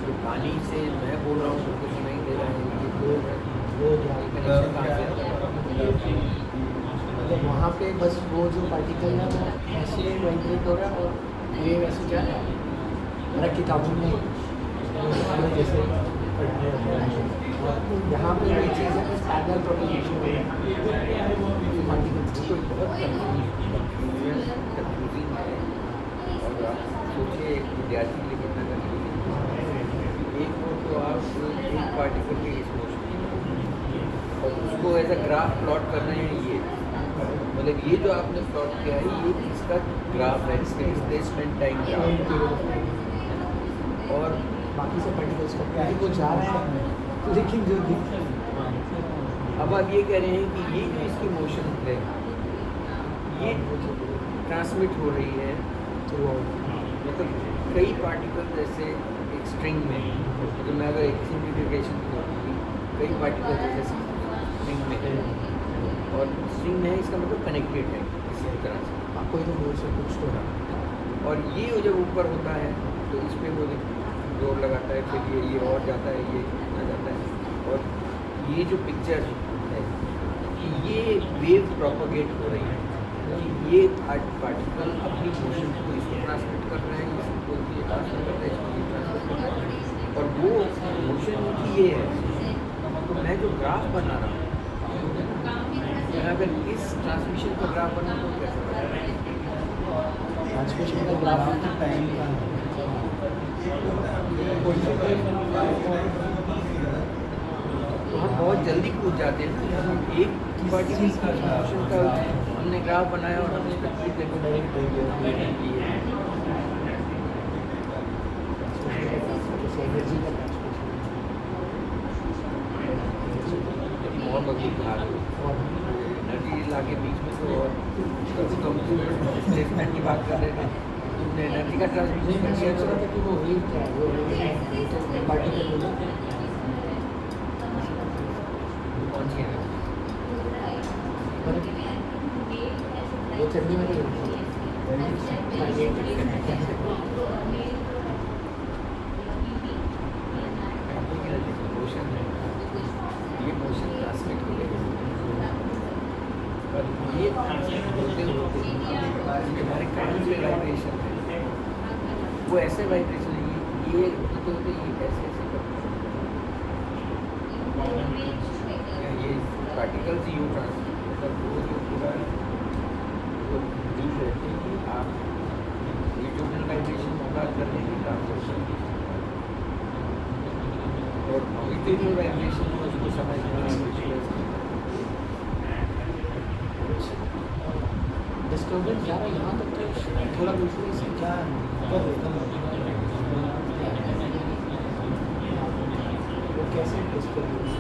[SPEAKER 2] जो पानी से मैं बोल रहा हूँ तो कुछ नहीं दे रहा है ये
[SPEAKER 3] वो क्या
[SPEAKER 2] कनेक्शन कहाँ से आता है?
[SPEAKER 3] मतलब वहाँ पे बस वो जो पार्टिकल है वो ऐसे वाइब्रेट हो रहा है और ये वैसे क्या है मेरा किताबों में हमें जैसे पढ़ाया जाता है और यहाँ पे ये चीज़ है बस पैदल प्रोपोगेशन हो रहा है पार्टिकल्स
[SPEAKER 2] तो बहुत कंफ्यूजिंग है और आप सोचिए एक विद्यार्थी के लिए कितना कंफ्यूजिंग है एक नोट तो आप एक पार्टिकल के इस मोशन और उसको एज अ ग्राफ प्लॉट कर रहे हैं ये, मतलब ये जो आपने प्लॉट किया है ये इसका ग्राफ है, इसका डिस्प्लेसमेंट टाइम ग्राफ। और
[SPEAKER 3] बाकी से पार्टिकल्स का क्या है वो जा रहा है, लेकिन जो दिख
[SPEAKER 2] अब आप ये कह रहे हैं कि ये जो इसकी मोशन है ये ट्रांसमिट हो रही है,
[SPEAKER 3] तो वो
[SPEAKER 2] मतलब कई पार्टिकल जैसे एक स्ट्रिंग में, मतलब मैं अगर एक सिंप्लीफिकेशन करूँगी, कई पार्टिकल जैसे स्ट्रिंग में है, और स्ट्रिंग में है इसका मतलब कनेक्टेड है किसी भी तरह से,
[SPEAKER 3] आपको इधर दूर से कुछ तो है।
[SPEAKER 2] और ये जब ऊपर होता है तो इस पर वो जोर लगाता है, फिर ये और जाता है, ये इतना जाता है, और ये जो पिक्चर है कि ये वेव प्रोपोगेट हो रही है कि ये पार्टिकल अपनी मोशन को इसको ट्रांसमिट कर रहे हैं, इसको ये ट्रांसमिट कर रहे हैं, इसको ये ट्रांसमिट कर रहे हैं, और वो मोशन की ये है। तो मैं जो ग्राफ बना रहा हूँ, अगर इस ट्रांसमिशन का ग्राफ बना तो कैसे बना?
[SPEAKER 3] ट्रांसमिशन का ग्राफ
[SPEAKER 1] की टाइम का है।
[SPEAKER 2] तो हम बहुत जल्दी कूद जाते हैं ना, हम एक पार्टिकल का मोशन का हमने ग्राफ बनाया और हमने तकलीफ देखो डायरेक्ट
[SPEAKER 3] एनर्जी का
[SPEAKER 2] बहुत बड़ी भाग एनर्जी लाके बीच में तो और डिस्प्लेसमेंट की बात कर रहे थे, तुमने एनर्जी का ट्रांसमिशन
[SPEAKER 3] मैं
[SPEAKER 2] किया
[SPEAKER 3] सोच रहा था कि वो वेव क्या है, वो तो पार्टिकल
[SPEAKER 2] कौन सी है?
[SPEAKER 3] वो चलने वाली
[SPEAKER 2] मोशन है, ये मोशन ट्रांसमिट हो गई और ये ट्रांसमिट होते होते हमारे कान में वाइब्रेशन है, वो ऐसे वाइब्रेशन है, ये होते होते ये ऐसे ऐसे करते ये पार्टिकल्स यूँ ट्रांसमिट मतलब वो जो पूरा वो डीप रहते हैं कि आप ये टोटल वाइब्रेशन होगा करने की ट्रांसमिशन और इतनी वाइब्रेशन है उसको समझने में
[SPEAKER 3] डिस्टर्बेंस जा रहा है यहाँ तक, तो थोड़ा दूसरे से क्या वो कैसे डिस्टर्बेंस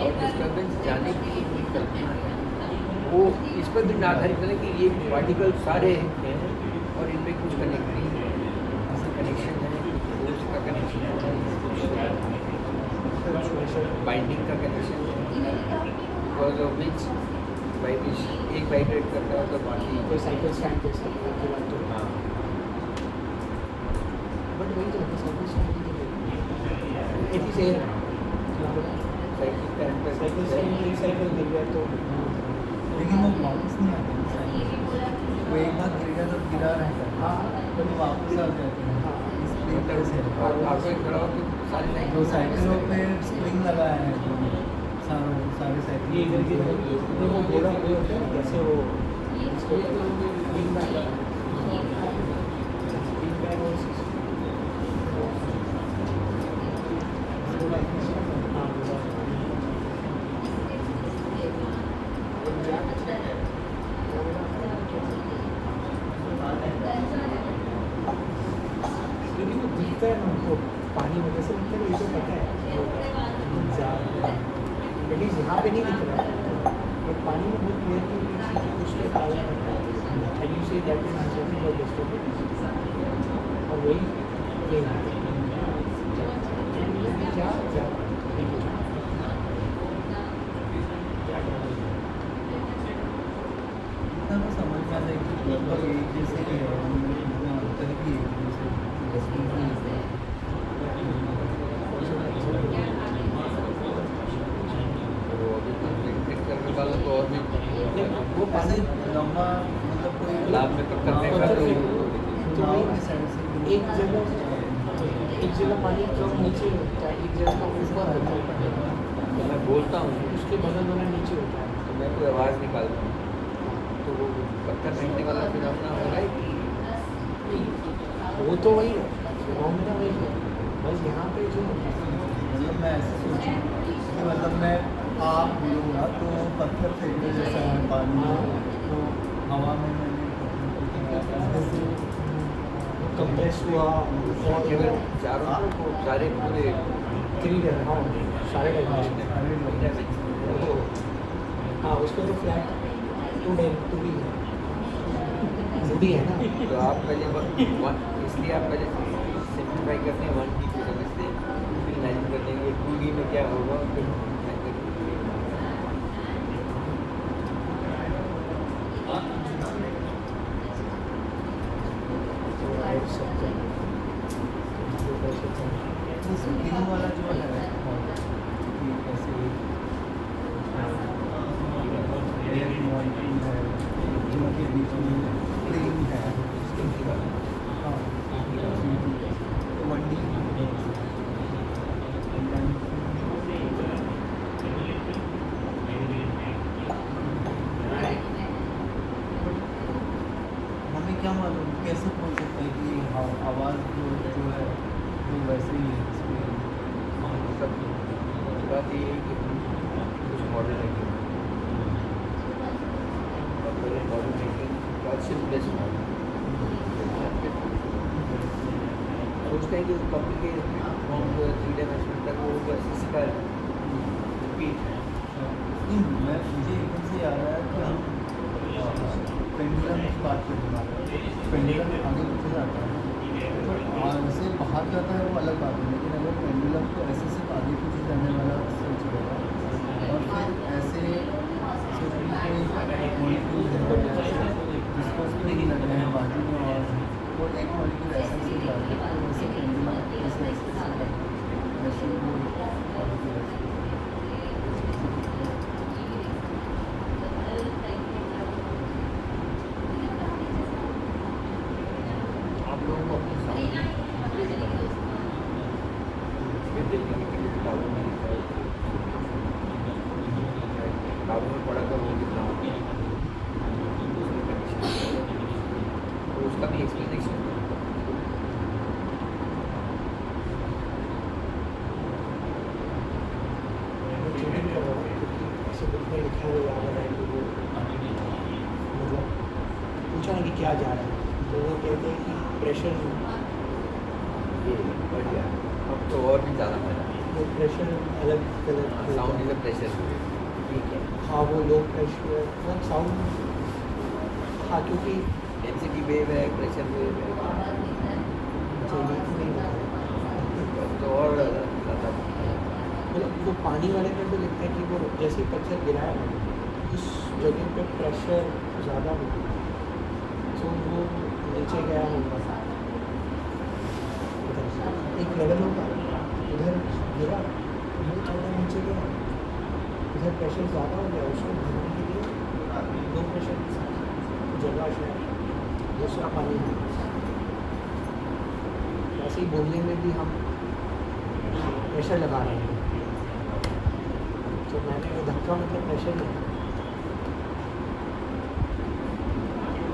[SPEAKER 2] और डिस्टर्बेंस जाने की एक कल्पना है, वो इस पर भी आधारित है कि ये पार्टिकल सारे हैं और इनमें कुछ कनेक्टिंग है, ऐसा कनेक्शन है, फोर्स का कनेक्शन है, बाइंडिंग का कनेक्शन है, बिकॉज ऑफ विच वाइब्रेशन एक वाइब्रेट करता है तो बाकी
[SPEAKER 3] कोई साइकिल स्टैंड जैसा आपकी बात तो,
[SPEAKER 2] हाँ
[SPEAKER 3] बट वही तो cycle stand it is air,
[SPEAKER 2] cycle stand पर
[SPEAKER 3] साइकिल स्टैंड में एक साइकिल गिर गया तो
[SPEAKER 1] लेकिन वो वापस नहीं आते हैं साइकिल, वो एक बार गिर गया तो गिरा रहता है,
[SPEAKER 3] हाँ
[SPEAKER 1] तो वो वापस आ जाते हैं। स्प्रिंग पर से
[SPEAKER 2] आपको खड़ा हो कि सारी
[SPEAKER 1] तो साइकिलों पे स्प्रिंग लगाया है, तो सारे साइकिल
[SPEAKER 3] ये इधर की वो घोड़ा हुए होते हैं जैसे वो इसको बीन बैग क्योंकि वो दिखता है ना हमको पानी में, जैसे लगता है ये तो पता है एटलीस्ट यहाँ पे नहीं दिख रहा है, बट पानी में बहुत क्लियर की कुछ तो काला है, and you say that is not बहुत डिस्टर्बेंस, और वही क्या क्या
[SPEAKER 1] इतना तो समझ में आता है कि लगभग एक जैसे ही है, अंतर भी एक जैसे
[SPEAKER 2] करने वालों को और भी
[SPEAKER 1] वो ऐसे लंबा मतलब कोई
[SPEAKER 2] लाभ में तो करने का
[SPEAKER 3] तो
[SPEAKER 1] नाव के साइड से
[SPEAKER 3] एक जगह पानी कम नीचे होता है, एक जगह ऊपर होता है,
[SPEAKER 2] तो मैं बोलता हूँ
[SPEAKER 3] उसके बगल वाला नीचे होता है,
[SPEAKER 2] तो मैं कोई आवाज़ निकालता हूँ तो वो पत्थर फेंकने वाला फिर अपना हो रहा है
[SPEAKER 3] वो तो वही है, घूमना वही है, बस यहाँ पे जो
[SPEAKER 1] मतलब मैं ऐसे सोचूं कि मतलब मैं आप बोलूँगा तो पत्थर फेंकने जैसा है पानी में, तो हवा में मैंने जैसे
[SPEAKER 3] कंप्रेस हुआ और
[SPEAKER 2] केवल चारों को सारे पूरे
[SPEAKER 3] 3 हाँ सारे डायमेंशन तो हाँ उसमें तो फ्लैट 2 भी है वो भी है ना।
[SPEAKER 2] तो आप पहले इसलिए आप पहले सिंप्लीफाई करते हैं 1D को समझते हैं, फिर इमेजिन करते हैं कि 2D में क्या होगा, फिर
[SPEAKER 1] स्प्रिंग वाला जो है कि ऐसे एयर मॉलिक्यूल है जिनके बीच में स्प्रिंग है, हाँ 1D हमें क्या मालूम, कैसे बोल सकते हैं कि आवाज़ जो है वो वैसे ही है स्प्रिंग।
[SPEAKER 2] सब बात ये है कि कुछ मॉडल मेकिंग और पहले मॉडल मेकिंग का सिंपलेस्ट मॉडल सोचते हैं कि कॉम्प्लिकेट फ्रॉम 3 डायमेंशन तक वो बस इसका रिपीट है।
[SPEAKER 1] नहीं, मुझे एकदम से याद आया कि हम पेंडुलम की बात करना, पेंडुलम आगे पीछे जाता है तो ऐसे बाहर जाता है वो अलग बात है, लेकिन अगर पेंडुलम को ऐसे सिर्फ आगे पीछे जाने वाला सोच होगा और फिर ऐसे सोच कोई मॉलिक्यूल है जिसको स्प्रिंग लग रहे हैं बाजू में और वो एक मॉलिक्यूल ऐसे से जा रहा है तो वैसे पेंडुलम ऐसे ऐसे वो
[SPEAKER 2] आप लोगों को अपनी साउंड टावर में पड़ा था वो कितना तो उसका भी एक्सप्लेनेशन
[SPEAKER 3] ऐसे बुक में लिखा हुआ याद आ रहा है कि वो मतलब पूछा ना कि क्या जा रहा है तो वो कहते हैं कि प्रेशर
[SPEAKER 2] ये बढ़ गया। अब तो और भी ज़्यादा मजा
[SPEAKER 3] वो प्रेशर अलग अलग
[SPEAKER 2] साउंड इज अ प्रेशर ठीक है।
[SPEAKER 3] हाँ वो लो प्रेशर मतलब साउंड हाँ क्योंकि
[SPEAKER 2] डेंसिटी वेव है, प्रेशर वेव है,
[SPEAKER 3] चाहिए नहीं होता
[SPEAKER 2] अब तो और ज़्यादा
[SPEAKER 3] मतलब वो पानी वाले में भी लिखते हैं कि वो जैसे ही पत्थर गिराया ना उस जगह पे प्रेशर ज़्यादा होगा तो वो नीचे गया होगा एक लेवल होगा उधर गिरा वो थोड़ा नीचे गया इधर प्रेशर ज़्यादा हो गया उसको भरने के लिए लो प्रेशर जगह से दूसरा पानी है। वैसे ही बोलने में भी हम प्रेशर लगा रहे हैं तो मैंने वो धक्का मतलब प्रेशर नहीं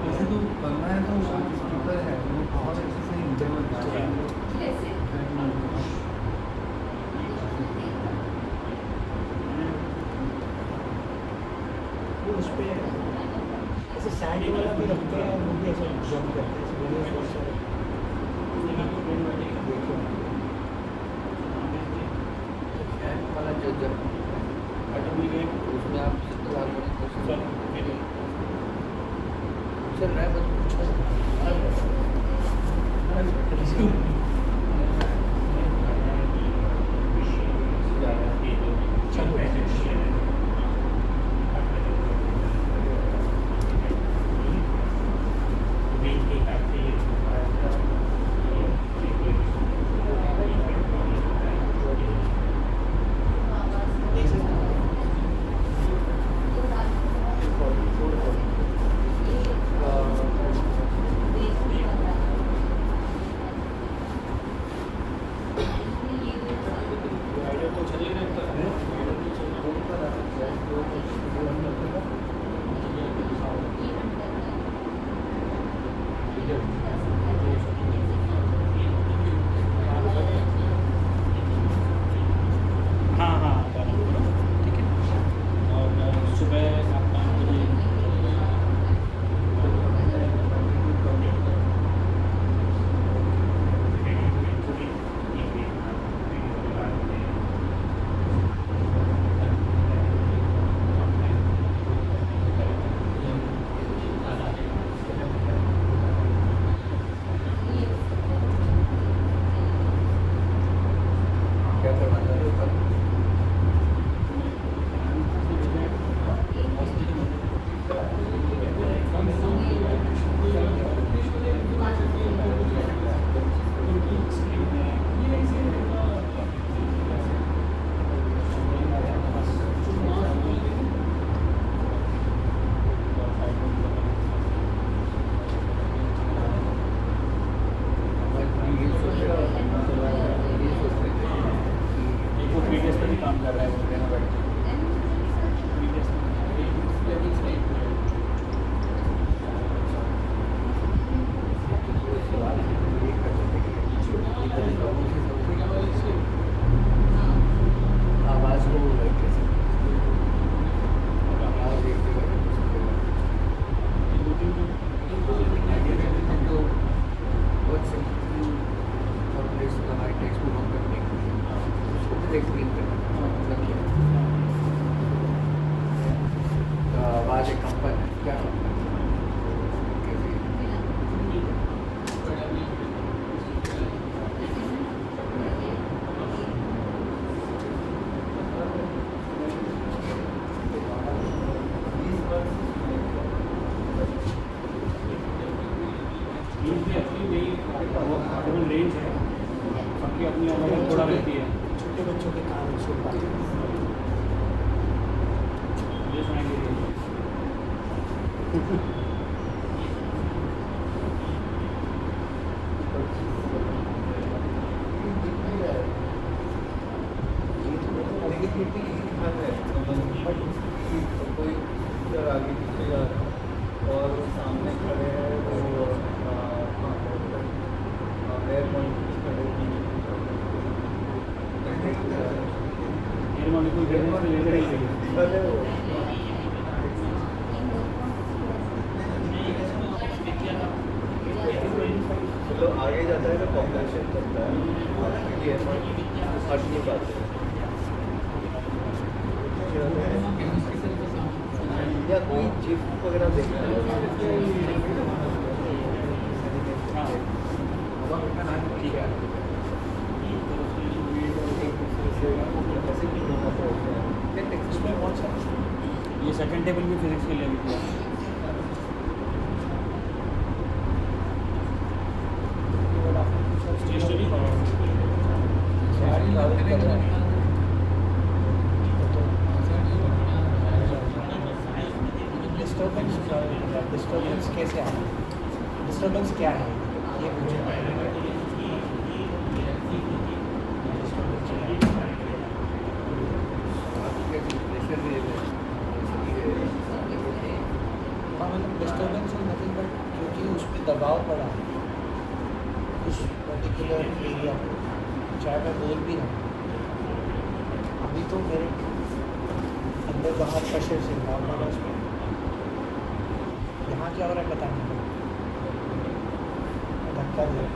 [SPEAKER 1] वैसे तो करना है तो स्पीकर है वो बहुत अच्छे से इंटरव्यू
[SPEAKER 3] वो उस पर ऐसे सैंड वाला भी रखते हैं वो भी ऐसे जंप करते हैं ऐसे वीडियोस बहुत सारे देखो
[SPEAKER 2] फैन वाला जो जब उसमें आप जितना बार करने की कोशिश करें चल रहा है बस
[SPEAKER 5] रेंज है सबकी अपनी अलग थोड़ा रहती है
[SPEAKER 3] छोटे बच्चों के कान सुन पाते हैं।
[SPEAKER 5] ये सुनाई दे रही है
[SPEAKER 1] कोई इधर आगे पीछे जा रहा है और सामने खड़े हैं वो एयर मॉलिक्यूल्स खड़े
[SPEAKER 5] एयर मॉलिक्यूल लेकर ही गई
[SPEAKER 1] तो आगे जाता है तो कॉम्प्रेशन करता है क्योंकि एयर मॉलिक्यूल हट नहीं पाते या कोई जिप वगैरह देखना
[SPEAKER 5] ठीक है
[SPEAKER 3] इसमें बहुत सारे
[SPEAKER 5] ये सेकंड टेबल भी फिजिक्स के लिए भी किया
[SPEAKER 3] डिस्टर्बेंस कैसे आए डिस्टर्बेंस क्या है ये मुझे डिस्टर्बेंस इज नथिंग बट क्योंकि उस पर दबाव पड़ा है उस पर्टिकुलर एरिया पर चाहे मैं बोल भी रहा हूँ अभी तो मेरे अंदर बाहर प्रेशर से नॉर्मल उसमें यहाँ क्या हो रहा है पता नहीं धक्का दिया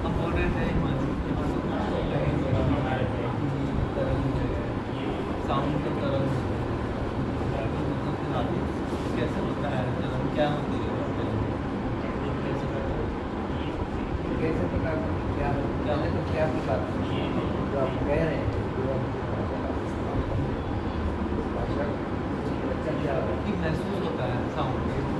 [SPEAKER 1] हम बोल रहे थे साउंड की तरह कैसे होता है क्या होती है
[SPEAKER 2] कैसे पता क्या क्या है तो क्या की बात जो आप कह रहे हैं बच्चा क्या
[SPEAKER 1] कि महसूस होता है साउंड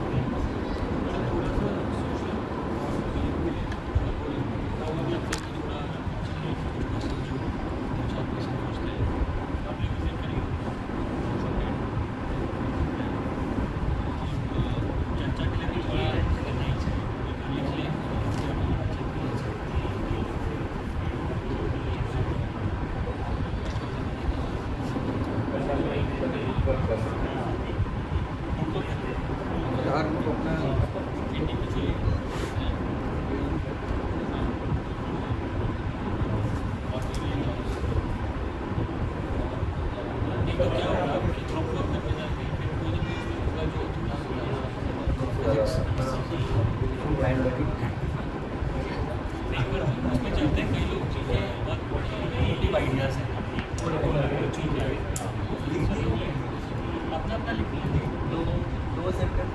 [SPEAKER 1] दो सेकंड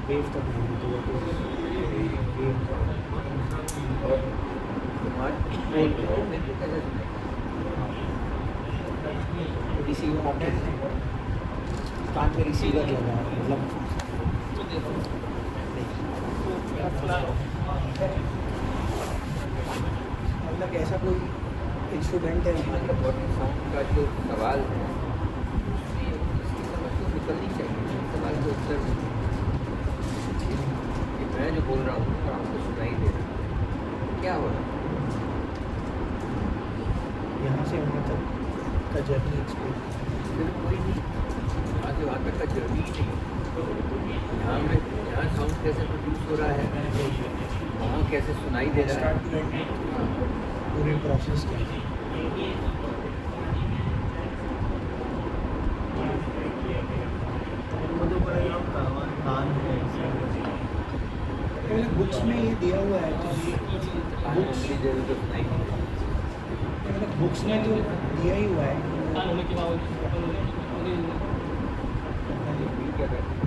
[SPEAKER 3] वेव तक रिसीवर आपके कान पे रिसीवर लगा है मतलब ऐसा कोई इंस्ट्रूमेंट है
[SPEAKER 2] साउंड का जो सवाल है इसकी समझ तो निकलनी चाहिए सवाल के उत्तर कि मैं जो बोल रहा हूँ तो आपको सुनाई दे रहा है क्या हो रहा है
[SPEAKER 3] यहाँ से वहाँ तक का जर्नी एक्सपीरियंस
[SPEAKER 2] फिर कोई नहीं यहाँ से वहाँ तक का जर्नी ही नहीं यहाँ में यहाँ साउंड कैसे प्रोड्यूस हो रहा है, वहाँ कैसे सुनाई दे रहा है।
[SPEAKER 3] पूरे प्रोसेस के
[SPEAKER 1] मुझे पड़ेगा कान है
[SPEAKER 3] बुक्स में ये दिया हुआ है कि बुक्स
[SPEAKER 2] दूसरी जगह तो सुनाई नहीं देता।
[SPEAKER 3] मतलब बुक्स में तो दिया ही हुआ है।
[SPEAKER 5] होने के बावजूद
[SPEAKER 2] क्या कहते हैं?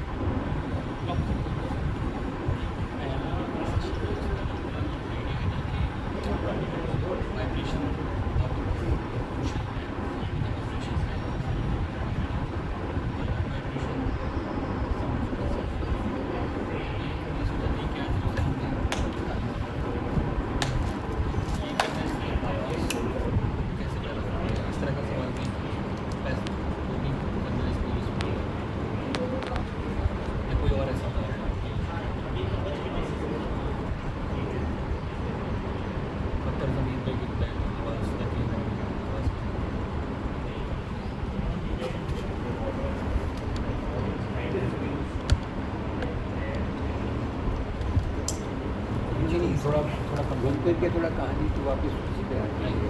[SPEAKER 2] थोड़ा घूम फिर के थोड़ा कहानी तो वापस उसी पे आती है।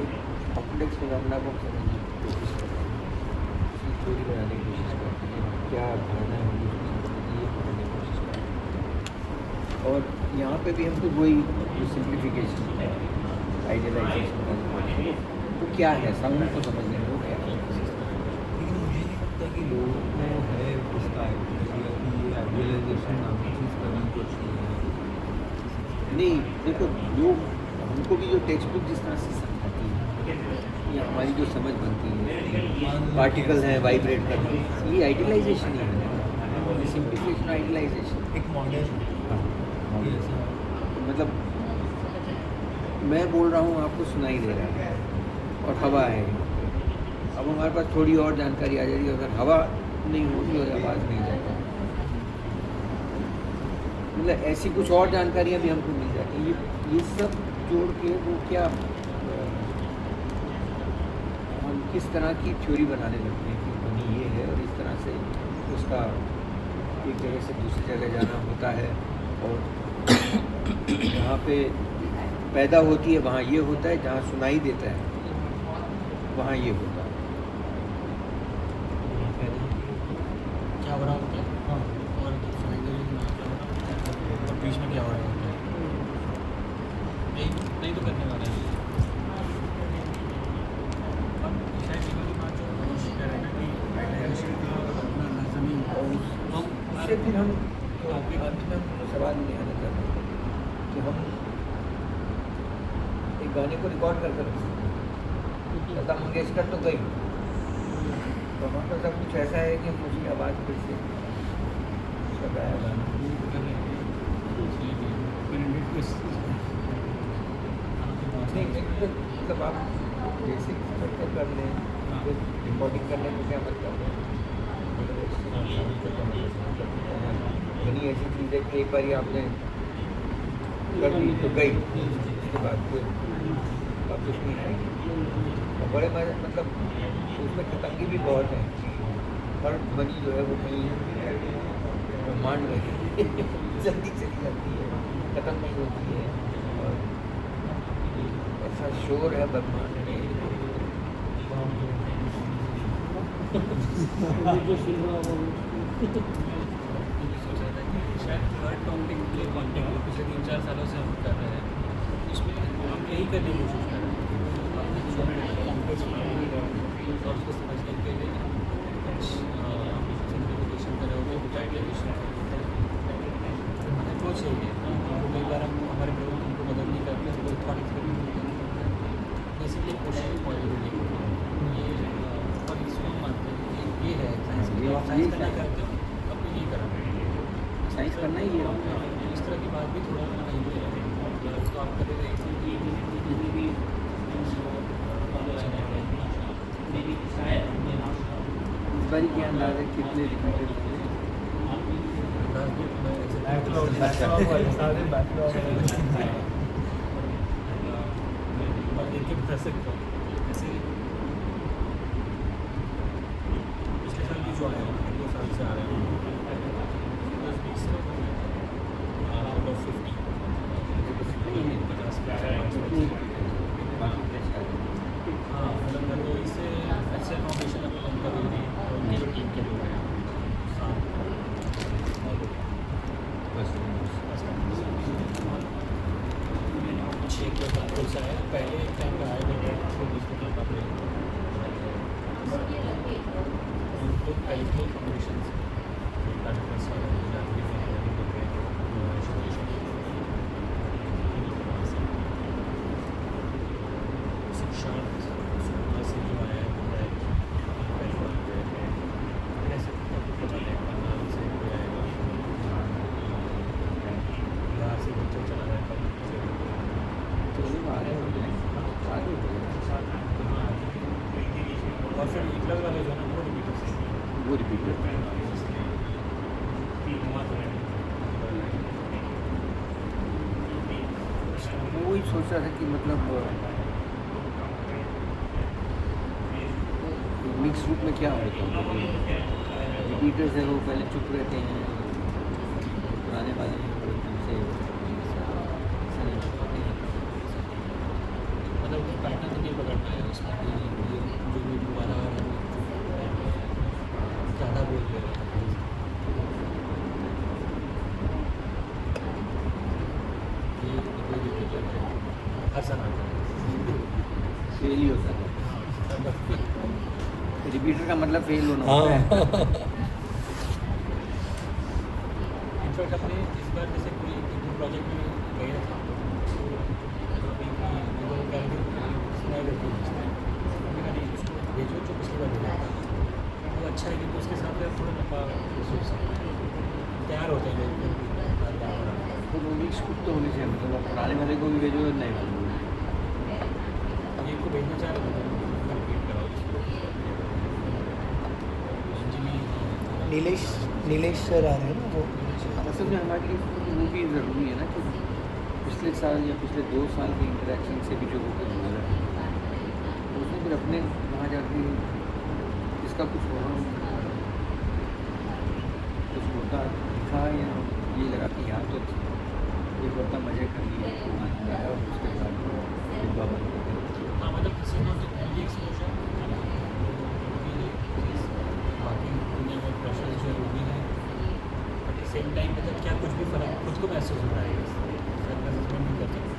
[SPEAKER 2] एक कॉम्प्लेक्स फिनोमेना को समझने की कोशिश करते हैं, उसकी थ्योरी बनाने की कोशिश करते हैं, क्या धारणा है उसकी ये बनाने की कोशिश करते हैं। और यहाँ पे भी हमको वही जो सिंप्लीफिकेशन है, आइडियलाइजेशन है, तो क्या है साउंड को समझने में वो क्या है।
[SPEAKER 1] लेकिन मुझे नहीं लगता कि लोगों को है इसका आइडियलाइजेशन नाम की चीज़ करनी पड़ती है।
[SPEAKER 2] नहीं देखो, लोग हमको भी जो टेक्स्ट बुक जिस तरह से समझाती है या हमारी जो समझ बनती है, पार्टिकल हैं वाइब्रेट करना, ये आइडियलाइजेशन ही है, सिंप्लीफिकेशन आइडियलाइजेशन।
[SPEAKER 1] एक मॉडल
[SPEAKER 2] मतलब मैं बोल रहा हूँ आपको सुनाई दे रहा है और हवा है, अब हमारे पास थोड़ी और जानकारी आ जाएगी, अगर हवा नहीं होती और आवाज़ नहीं जाती, मतलब ऐसी कुछ और जानकारियाँ भी हमको मिल जाती हैं। ये सब जोड़ के वो क्या हम किस तरह की थ्योरी बनाने लगते हैं कि बनी ये है और इस तरह से उसका एक जगह से दूसरी जगह जाना होता है, और जहाँ पे पैदा होती है वहाँ ये होता है, जहाँ सुनाई देता है वहाँ ये होता है।
[SPEAKER 5] क्या हो रहा होता है और सुनाई दे रही है और बीच में क्या हो रहा होता है, नहीं तो करने वाला है। और शायद जीवन की बात जो कह रहे हैं कि आइडियलाइजेशन का अपना ज़मीन
[SPEAKER 2] उससे फिर हम अंत में सवाल नहीं आना चाहते कि हम एक गाने को रिकॉर्ड कर रखते हैं, लता मंगेशकर तो गई, तो हमारे पास सब कुछ ऐसा है कि हम उसी आवाज़ फिर से उसका गाया गाना। नहीं मतलब आप बेसिक स्ट्रक्चर कर लें, फिर रिकॉर्डिंग करने में क्या मतलब है। यानी ऐसी चीज़ है कि एक बार आपने कर दी तो गई, उसके बाद कोई वापस नहीं आएगी। और बड़े मतलब उसमें खतंगी भी बहुत है, हर ध्वनि जो है वो कहीं ब्रह्मांड में जल्दी चली जाती है, खत्म नहीं होती है, और ऐसा शोर है ब्रह्मांड में।
[SPEAKER 5] शायद वर्ड काउंटिंग जो कॉन्टेंट पिछले 3-4 सालों से हम कर रहे हैं, उसमें हम यही करने की कोशिश कर रहे हैं और उसको समझने के लिए सिंप्लीफिकेशन कर रहे होते हैं, आइडियलाइजेशन हमारे अप्रोच यही है। कई बार हम हमारे प्रोग्राम को मदद नहीं करते, कोई थॉट एक्सपेरिमेंट नहीं करते, बेसिकली कोशिश पॉजिटिव ये और इसमें हम मानते हैं कि ये है साइंस की, आप साइंस करना चाहते हो आपको ये करना है,
[SPEAKER 2] साइंस करना ही है।
[SPEAKER 5] इस तरह की बात भी थोड़ा नहीं है तो आप कभी
[SPEAKER 2] इस बारी क्या अंदाज है कितने रिपीटेड
[SPEAKER 5] ऐसे पिछले साल की जो आए हैं 2 साल से आ रहे हैं स्कूल से आए पहले एक टाइम पे आए थे तो बीच में क्लब अपने तो कल्चरल कॉम्पिटिशन्स शांत सुकून से जो आया है पहली बार गए थे ऐसे नाम से कोई आएगा बिहार से बच्चा चला रहा है
[SPEAKER 2] तो लोग आगे हो जाए आगे हो जाए
[SPEAKER 5] और फिर एकलव्य वाले जो है ना वो रिपीट होते हैं
[SPEAKER 2] वो रिपीट करते हैं। वो ही सोच रहा था कि मतलब मिक्स रूप में क्या होता है, रिपीटर्स है वो पहले चुप रहते हैं, पुराने वाले हैं वो एकदम से ऐसा नहीं कर पाते हैं।
[SPEAKER 5] मतलब पैटर्न नहीं पकड़ना है उसमें कि ये जो भी दोबारा आ रहा है ज़्यादा बोल रहे हैं ये कोई रिपीटर है हर साल आता है
[SPEAKER 2] फेल ही होता है, रिपीटर का मतलब फेल होना होता है।
[SPEAKER 5] इनफैक्ट अपने इस बार जैसे कोई एक प्रोजेक्ट में गए थे तो अभी वो कह रहे थे स्नैग करके भेजते हैं हमने कहा नहीं उसको भेजो जो पिछली बार भेजा था वो अच्छा है क्योंकि उसके साथ में थोड़ा लंबा रिसोर्स तैयार होते हैं लोग
[SPEAKER 2] तो वो मिक्स ग्रुप तो होनी चाहिए, मतलब आप पुराने वाले को भी भेजो और नए वाले को भी।
[SPEAKER 5] एक को भेजना चाह रहे थे रिपीट कराओ उसको
[SPEAKER 3] नीलेश सर आ रहे हैं ना वो।
[SPEAKER 2] असल में हमारे लिए वो भी ज़रूरी है ना कि पिछले साल या पिछले 2 साल के इंटरेक्शन से भी जो वो कुछ हो रहा है उसमें फिर अपने वहाँ जाके इसका कुछ होता था या ये लगा कि यहाँ तो एक वक्त मज़े कर लिए आनंद आया और उसके बाद डिब्बा बंद कर दिया।
[SPEAKER 5] हाँ मतलब किसी को तो ये एक्सपोजर बाकी दुनिया में प्रेशर जरूरी है बट सेम टाइम पे तो क्या कुछ भी फर्क खुद को महसूस हो रहा है असेसमेंट नहीं कर सकते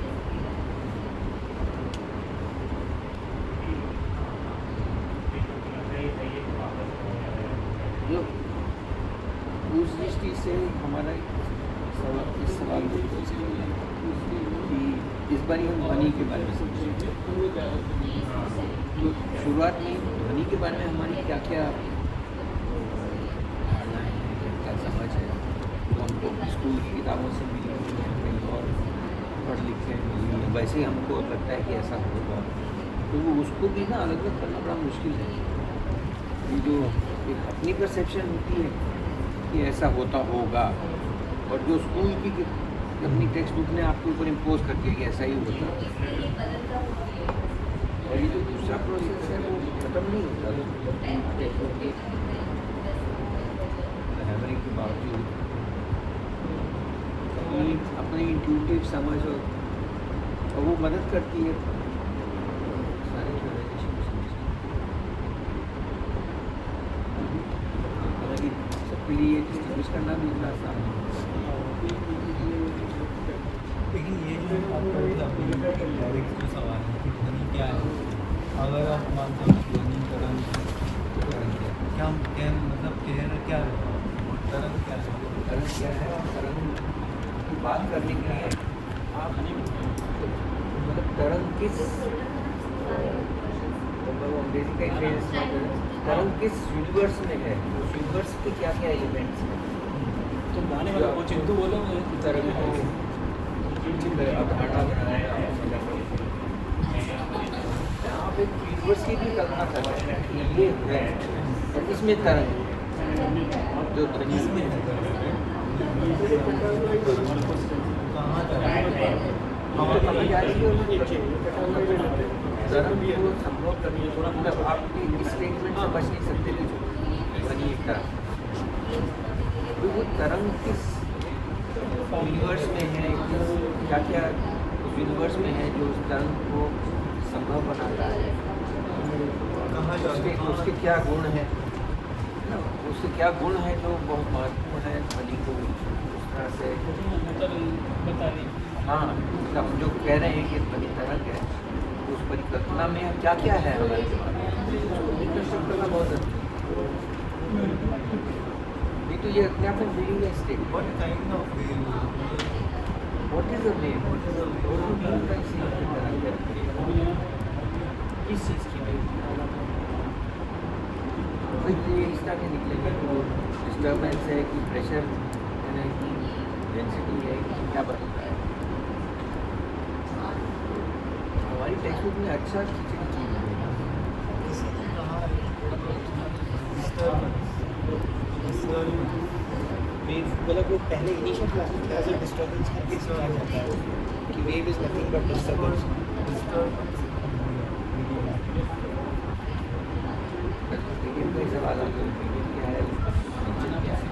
[SPEAKER 2] जो उस दृष्टि से हमारा इस सवाल को कि इस बार हम ध्वनि के बारे में समझें। तो शुरुआत में ध्वनि के बारे में हमारी क्या क्या धारणाएँ हैं, क्या समझ है, तो हमको स्कूल की किताबों से मिली है, कहीं और पढ़ लिख के मिली है, वैसे ही हमको लगता है कि ऐसा होगा, तो वो उसको भी ना अलग अलग करना बड़ा मुश्किल है। ये जो एक अपनी परसेप्शन होती है कि ऐसा होता होगा और जो स्कूल की अपनी टेक्स्ट बुक ने आपके ऊपर इम्पोज कर दिया कि ऐसा ही होता, और ये जो दूसरा प्रोसेस है वो खत्म नहीं होता टेक्स्ट बुक के हैमरिंग के बावजूद अपनी इंट्यूटिव समझ और वो मदद करती है सारे रिलेशन को समझने। हालांकि सबके लिए डिस्टिंग्विश करना भी इतना आसान है।
[SPEAKER 1] लेकिन ये जो डायरेक्ट जो सवाल है कि ध्वनि क्या है, अगर आप मानते हो ध्वनि तरंग क्या हम मतलब कह क्या है, तरंग क्या है?
[SPEAKER 2] तरंग क्या है? तरंग की बात करने के लिए आप मतलब तरंग किस अंग्रेजी का फ्रेज तरंग किस यूनिवर्स में है, उस यूनिवर्स के क्या क्या एलिमेंट्स हैं,
[SPEAKER 5] तो गाने वाला वो चिंटू बोलो
[SPEAKER 2] तरंग को अवधारणा बनाए आप एक यूनिवर्स की भी कल्पना कर रहे हैं कि ये है और इसमें तरंग जो ध्वनि में है
[SPEAKER 1] कहाँ तरंग
[SPEAKER 2] हम तो कहाँ जा रही है तरंग को संभव करनी थोड़ा मतलब आप स्टेटमेंट से बच नहीं सकते कि ध्वनि एक तरंग, तो वो तरंग किस यूनिवर्स में है, क्या क्या उस यूनिवर्स में है जो उस तरंग को संभव बनाता है,
[SPEAKER 1] कहाँ
[SPEAKER 2] उसके क्या गुण है ना, उसके क्या गुण है जो बहुत महत्वपूर्ण है ध्वनि को उस तरह से
[SPEAKER 5] मतलब बता दी
[SPEAKER 2] हाँ, हम जो कह रहे हैं कि ध्वनि तरंग है परिकल्पना में क्या क्या है हमारे दिमाग में, रिकंस्ट्रक्ट करना बहुत जरूरी है। नहीं तो ये अपने आप में बिल्डिंग है state.
[SPEAKER 1] What kind of wave?
[SPEAKER 2] What is the wave? किस चीज़ की वेव? कोई ये इस तरह के निकलेंगे तो डिस्टर्बेंस है कि प्रेशर है कि डेंसिटी है कि क्या बदल रहा है। हमारी टेक्स्ट बुक में अच्छा खींची हुई चीज़ है।
[SPEAKER 1] किसी ने कहा disturbance.
[SPEAKER 3] वेव मतलब वो पहले इनिशियल क्लास में एज अ डिस्टर्बेंस करके सिखाया जाता है कि wave is nothing but disturbance.
[SPEAKER 2] Medium का सवाल आता है, मीडियम क्या है, टेंशन क्या है,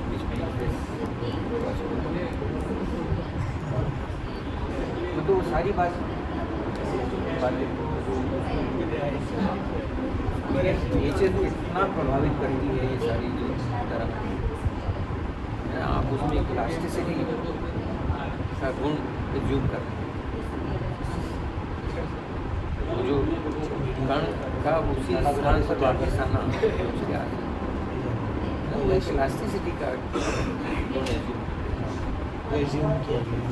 [SPEAKER 2] which makes this possible। तो सारी बातें नेचर को इतना प्रभावित करती है ये सारी जो तरह आप उसमें एक इलास्टिसिटी का गुण एज्यूम करते हैं। वो जो कण का उसी स्थान पर वापस आना उसके आगे वो एक इलास्टिसिटी का गुण
[SPEAKER 3] एज्यूम किया गया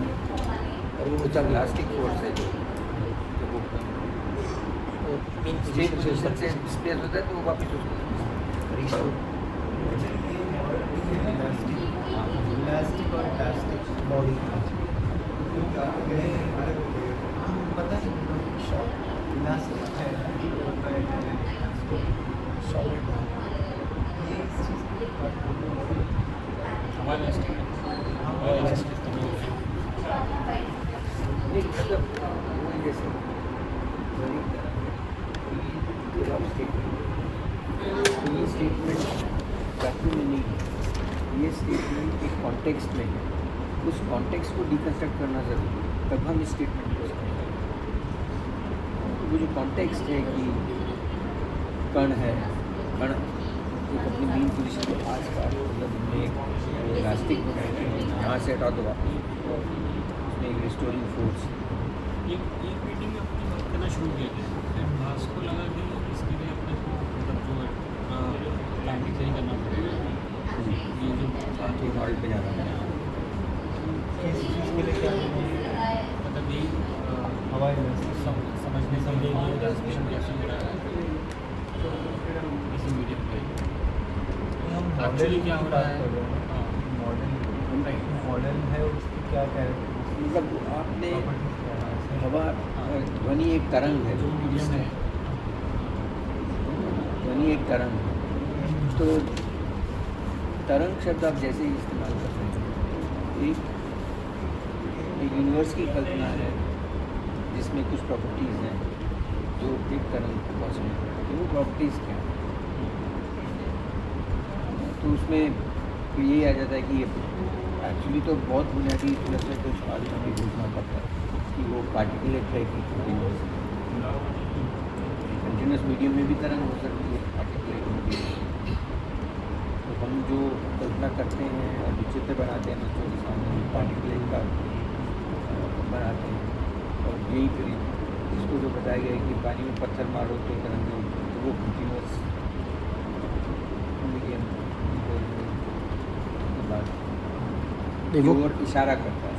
[SPEAKER 2] और वो कुछ इलास्टिक फोर्स है जो वो स्टेट पोजीशन से डिस्प्लेस होता है तो वो वापस उसको
[SPEAKER 3] रिस्टोर
[SPEAKER 1] इलास्टिक और प्लास्टिक
[SPEAKER 3] बॉडी
[SPEAKER 1] पता नहीं इलास्टिक है
[SPEAKER 3] सॉलिड
[SPEAKER 1] ये इस चीज़ की
[SPEAKER 5] हवा इलास्टिक है, हवा इलास्टिक
[SPEAKER 2] नहीं मतलब वही जैसे तो ये स्टेटमेंट वैक्यूम में नहीं है, ये स्टेटमेंट एक कॉन्टेक्स्ट में है, उस कॉन्टेक्स्ट को डिकंस्ट्रक्ट करना ज़रूरी है, तब हम इस स्टेटमेंट को समझेंगे। तो वो जो कॉन्टेक्स्ट है कि कण है, कण एक अपनी मेन पोजीशन के आस पास मतलब उनमें एक इलास्टिक यहाँ से हटा दो वापस उसमें एक रिस्टोरिंग फोर्स।
[SPEAKER 5] एक मीटिंग में अपनी बात करना शुरू किया था, खास को लगा कि इसके लिए अपने मतलब जो है प्लानिंग सही करना पड़ेगा। ये जो बात हो
[SPEAKER 2] मॉडल पे जाना है
[SPEAKER 1] किस चीज़ के लिए क्या
[SPEAKER 5] मतलब ये
[SPEAKER 1] हवा इलास्टिक
[SPEAKER 5] समझने के लिए ये ट्रांसमिशन कैसे हो रहा है इसी मीडियम पे
[SPEAKER 1] हम
[SPEAKER 5] Actually क्या हो रहा है? हाँ।
[SPEAKER 1] मॉडल मॉडल है उसकी क्या कैरेक्टर
[SPEAKER 2] मतलब आपने हवा ध्वनि एक तरंग है,
[SPEAKER 5] जो मीडियम है
[SPEAKER 2] ध्वनि एक तरंग है, तो तरंग शब्द आप जैसे ही इस्तेमाल करते हैं एक यूनिवर्स की कल्पना है जिसमें कुछ प्रॉपर्टीज़ हैं जो एक तरंग को पॉसिबल करती है। वो प्रॉपर्टीज़ क्या हैं? तो उसमें फिर यही आ जाता है कि ये एक्चुअली तो बहुत बुनियादी फिलोसफी सवाल हमें पूछना पड़ता है कि वो पार्टिकुलेट है कि कंटिन्यूस मीडियम में भी तरंग हो सकती है, पार्टिकुलेट मीडियम। तो हम जो कल्पना करते हैं और जो चित्र बनाते हैं बच्चों के सामने पार्टिकुलेट का बनाते हैं, और यही फिर इसको जो बताया गया है कि पानी में पत्थर मारो तो तरंग तो वो कंटिन्यूस मीडियम की ओर इशारा करता है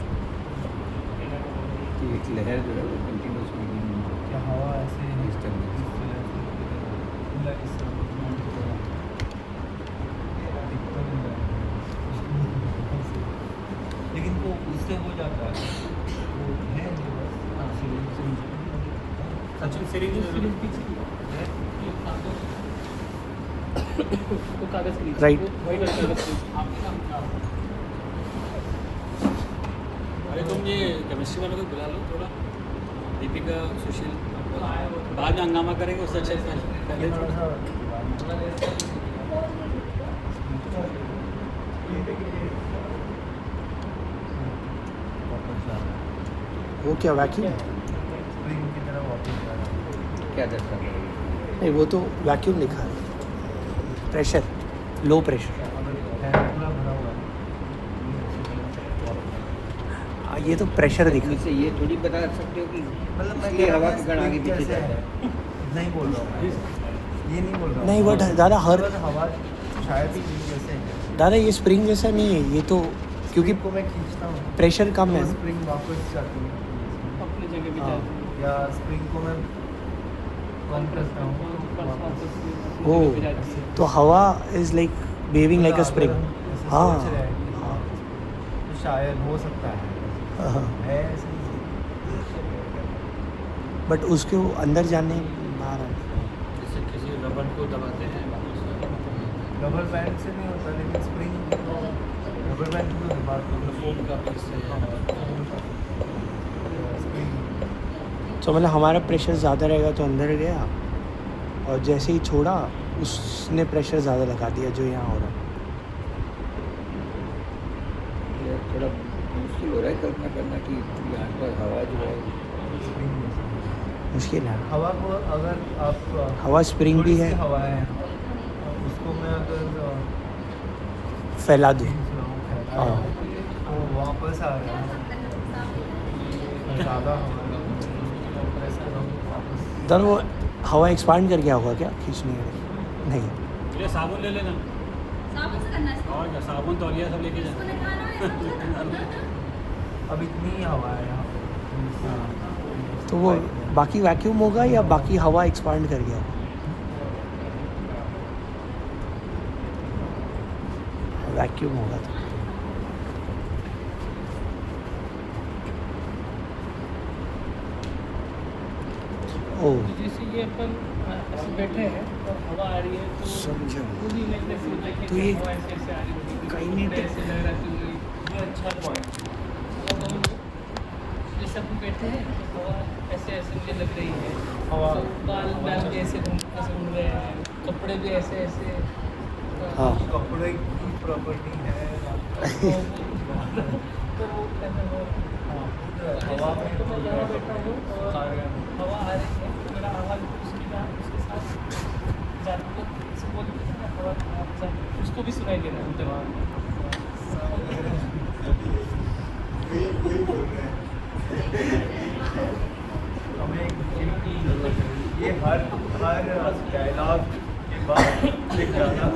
[SPEAKER 2] कि एक लहर जो है वो कंटिन्यूस मीडियम में
[SPEAKER 1] क्या हवा ऐसे है
[SPEAKER 2] डिस्टर्बेंस
[SPEAKER 1] लेकिन वो उससे हो जाता है वो है
[SPEAKER 5] सचिन सीरीज वो कागज़ की
[SPEAKER 3] Right.
[SPEAKER 5] वही कागज़ की। अरे तुम ये केमिस्ट्री वालों को बुला लो थोड़ा, दीपिका सुशील बाद में हंगामा करेंगे उससे अच्छा पहले थोड़ा
[SPEAKER 3] वो क्या वैक्यूम
[SPEAKER 1] स्प्रिंग की तरह वापस जा रहा है
[SPEAKER 2] क्या दर्शा है?
[SPEAKER 3] नहीं, वो तो वैक्यूम लिखा है, प्रेशर, लो प्रेशर।
[SPEAKER 1] अगर फैन पूरा भरा हुआ है
[SPEAKER 3] ये तो प्रेशर दिखा।
[SPEAKER 2] इससे ये थोड़ी बता सकते हो कि
[SPEAKER 1] मतलब मैं
[SPEAKER 2] इसलिए
[SPEAKER 1] कह रहा
[SPEAKER 2] हवा
[SPEAKER 1] था
[SPEAKER 2] के कण आगे
[SPEAKER 1] spring
[SPEAKER 2] पीछे
[SPEAKER 1] जैसे
[SPEAKER 2] जाता
[SPEAKER 1] है
[SPEAKER 2] है।
[SPEAKER 1] नहीं बोल रहा हूँ मैं। ये नहीं बोल रहा हूँ
[SPEAKER 3] नहीं, but दादा हर-
[SPEAKER 1] बस हवा शायद ही जैसे है
[SPEAKER 3] दादा ये स्प्रिंग जैसा नहीं है, ये तो क्योंकि
[SPEAKER 1] Spring को मैं खींचता हूँ
[SPEAKER 3] प्रेशर कम
[SPEAKER 1] तो
[SPEAKER 3] है।
[SPEAKER 1] स्प्रिंग वापस जाती है
[SPEAKER 5] अपनी जगह भी
[SPEAKER 3] हाँ।
[SPEAKER 5] जाती है।
[SPEAKER 1] या स्प्रिंग को मैं कम करता हूँ
[SPEAKER 5] ऊपर
[SPEAKER 1] वापस
[SPEAKER 5] वापस अपनी
[SPEAKER 3] ओ
[SPEAKER 5] जगह पे जाती है।
[SPEAKER 3] तो हवा is like waving like a
[SPEAKER 1] मतलब
[SPEAKER 3] स्प्रिंग।
[SPEAKER 1] अगर हम ऐसे
[SPEAKER 3] हाँ
[SPEAKER 1] सोच रहे हैं कि
[SPEAKER 3] हाँ
[SPEAKER 1] तो शायद हो सकता है
[SPEAKER 3] हाँ।
[SPEAKER 1] है ऐसे ही।
[SPEAKER 3] बट उसके वो अंदर जाने बाहर आने।
[SPEAKER 5] जैसे किसी रबड़ को दबाते हैं
[SPEAKER 1] रबर बैंड से नहीं होता लेकिन स्प्रिंग रबर बैंड को तो बात
[SPEAKER 5] मतलब फोम का पीस से
[SPEAKER 1] स्प्रिंग
[SPEAKER 3] तो मतलब हमारा प्रेशर ज़्यादा रहेगा तो अंदर गया, और जैसे ही छोड़ा उसने प्रेशर ज़्यादा लगा दिया जो यहाँ हो रहा है।
[SPEAKER 2] ये थोड़ा मुश्किल हो रहा है कल्पना करना कि यहाँ पर हवा जो है
[SPEAKER 3] मुश्किल है।
[SPEAKER 1] हवा को अगर आप
[SPEAKER 3] हवा स्प्रिंग भी
[SPEAKER 1] थोड़ी सी
[SPEAKER 3] है,
[SPEAKER 1] हवा है उसको मैं अगर
[SPEAKER 3] फैला दूँ।
[SPEAKER 1] खींच रहा हूँ फैला
[SPEAKER 3] हाँ।
[SPEAKER 1] रहा हूँ, तो वापस आ रहा है ज़्यादा हवा प्रेस कर रहा हूँ वापस
[SPEAKER 3] दर वो हवा एक्सपांड कर गया होगा क्या खींचने में? नहीं।
[SPEAKER 5] ये साबुन ले लेना
[SPEAKER 4] साबुन से करना है इसको।
[SPEAKER 5] और क्या साबुन तौलिया सब लेके
[SPEAKER 4] इसको
[SPEAKER 5] जाना
[SPEAKER 4] निकालो या साबुन से करना है?
[SPEAKER 1] अब इतनी ही हवा है यहाँ पे।
[SPEAKER 3] तो वो बाकी वैक्यूम होगा या बाकी हवा एक्सपांड कर गया? वैक्यूम होगा तो। ओ
[SPEAKER 5] जैसे ये अपन ऐसे बैठे हैं और हवा आ रही है तो
[SPEAKER 3] समझा।
[SPEAKER 5] वो भी लगने से होता है कि
[SPEAKER 3] तो ये
[SPEAKER 5] हवा ऐसे ऐसे आ रही होगी
[SPEAKER 3] kinetic-
[SPEAKER 5] ऐसे लग रहा है कि ये अच्छा पॉइंट जैसे अपन बैठे हैं तो हवा ऐसे ऐसे मुझे लग रही है
[SPEAKER 1] हवा
[SPEAKER 5] तो बाल बाल भी ऐसे घूम रहे हैं कपड़े भी ऐसे ऐसे
[SPEAKER 3] हाँ।
[SPEAKER 1] कपड़े की प्रॉपर्टी है
[SPEAKER 5] तो वो कहते हैं
[SPEAKER 1] हवा में
[SPEAKER 5] तो मैं यहाँ बैठा हूँ और हवा आ रही है तो मेरा आवाज़ उसके साथ जाती है से बोलते हैं ना हवा आप जाती उसको भी सुनाई दे रहा है दिमाग
[SPEAKER 1] हमें ये हर डायलॉग के बाद एक गाना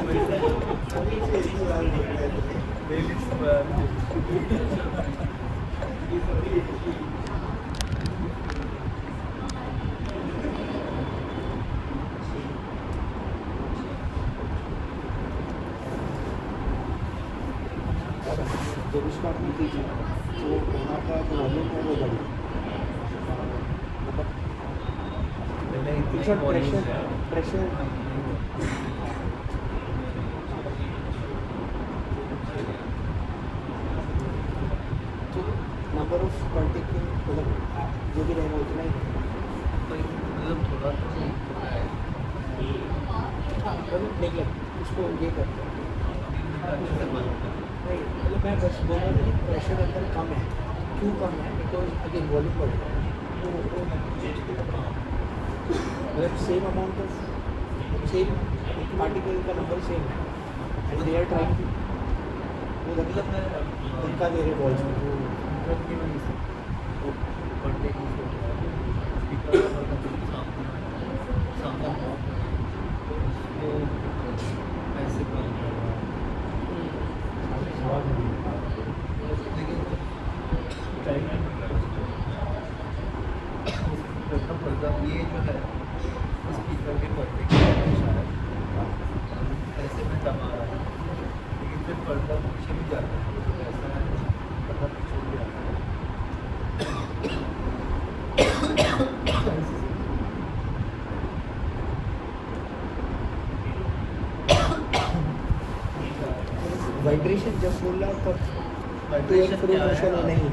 [SPEAKER 1] प्लेलिस्ट पर
[SPEAKER 3] जब उसको आपने खींचा तो वहाँ का जो वॉल्यूम है वो बढ़ी, मतलब
[SPEAKER 1] मैंने इतनी
[SPEAKER 3] प्रेशर
[SPEAKER 1] volume है।
[SPEAKER 3] प्रेशर तो नंबर ऑफ पार्टिकल मतलब जो भी रहेगा उतना ही
[SPEAKER 1] मतलब थोड़ा तो
[SPEAKER 3] हाँ मतलब नेगलेक्ट उसको ये करते हैं। नहीं मतलब मैं बस बोल रहा था कि प्रेशर अंदर कम है, क्यों कम है? बिकॉज अगेन वॉल्यूम बढ़ेगा मतलब same amount of same particle का नंबर सेम है एंड दे आर ट्राइंग वो मतलब धक्का दे रहे बॉल्स में
[SPEAKER 1] ये जो है स्पीकर के पर्दे की शायद ऐसे में दबा रहा है लेकिन फिर पर्दा पीछे भी जाता है तो ऐसा है पर्दा पीछे भी जाता है
[SPEAKER 3] वाइब्रेशन जब बोल रहा तब
[SPEAKER 1] वाइब्रेशन
[SPEAKER 3] फ्री
[SPEAKER 1] क्या है?
[SPEAKER 3] मोशन नहीं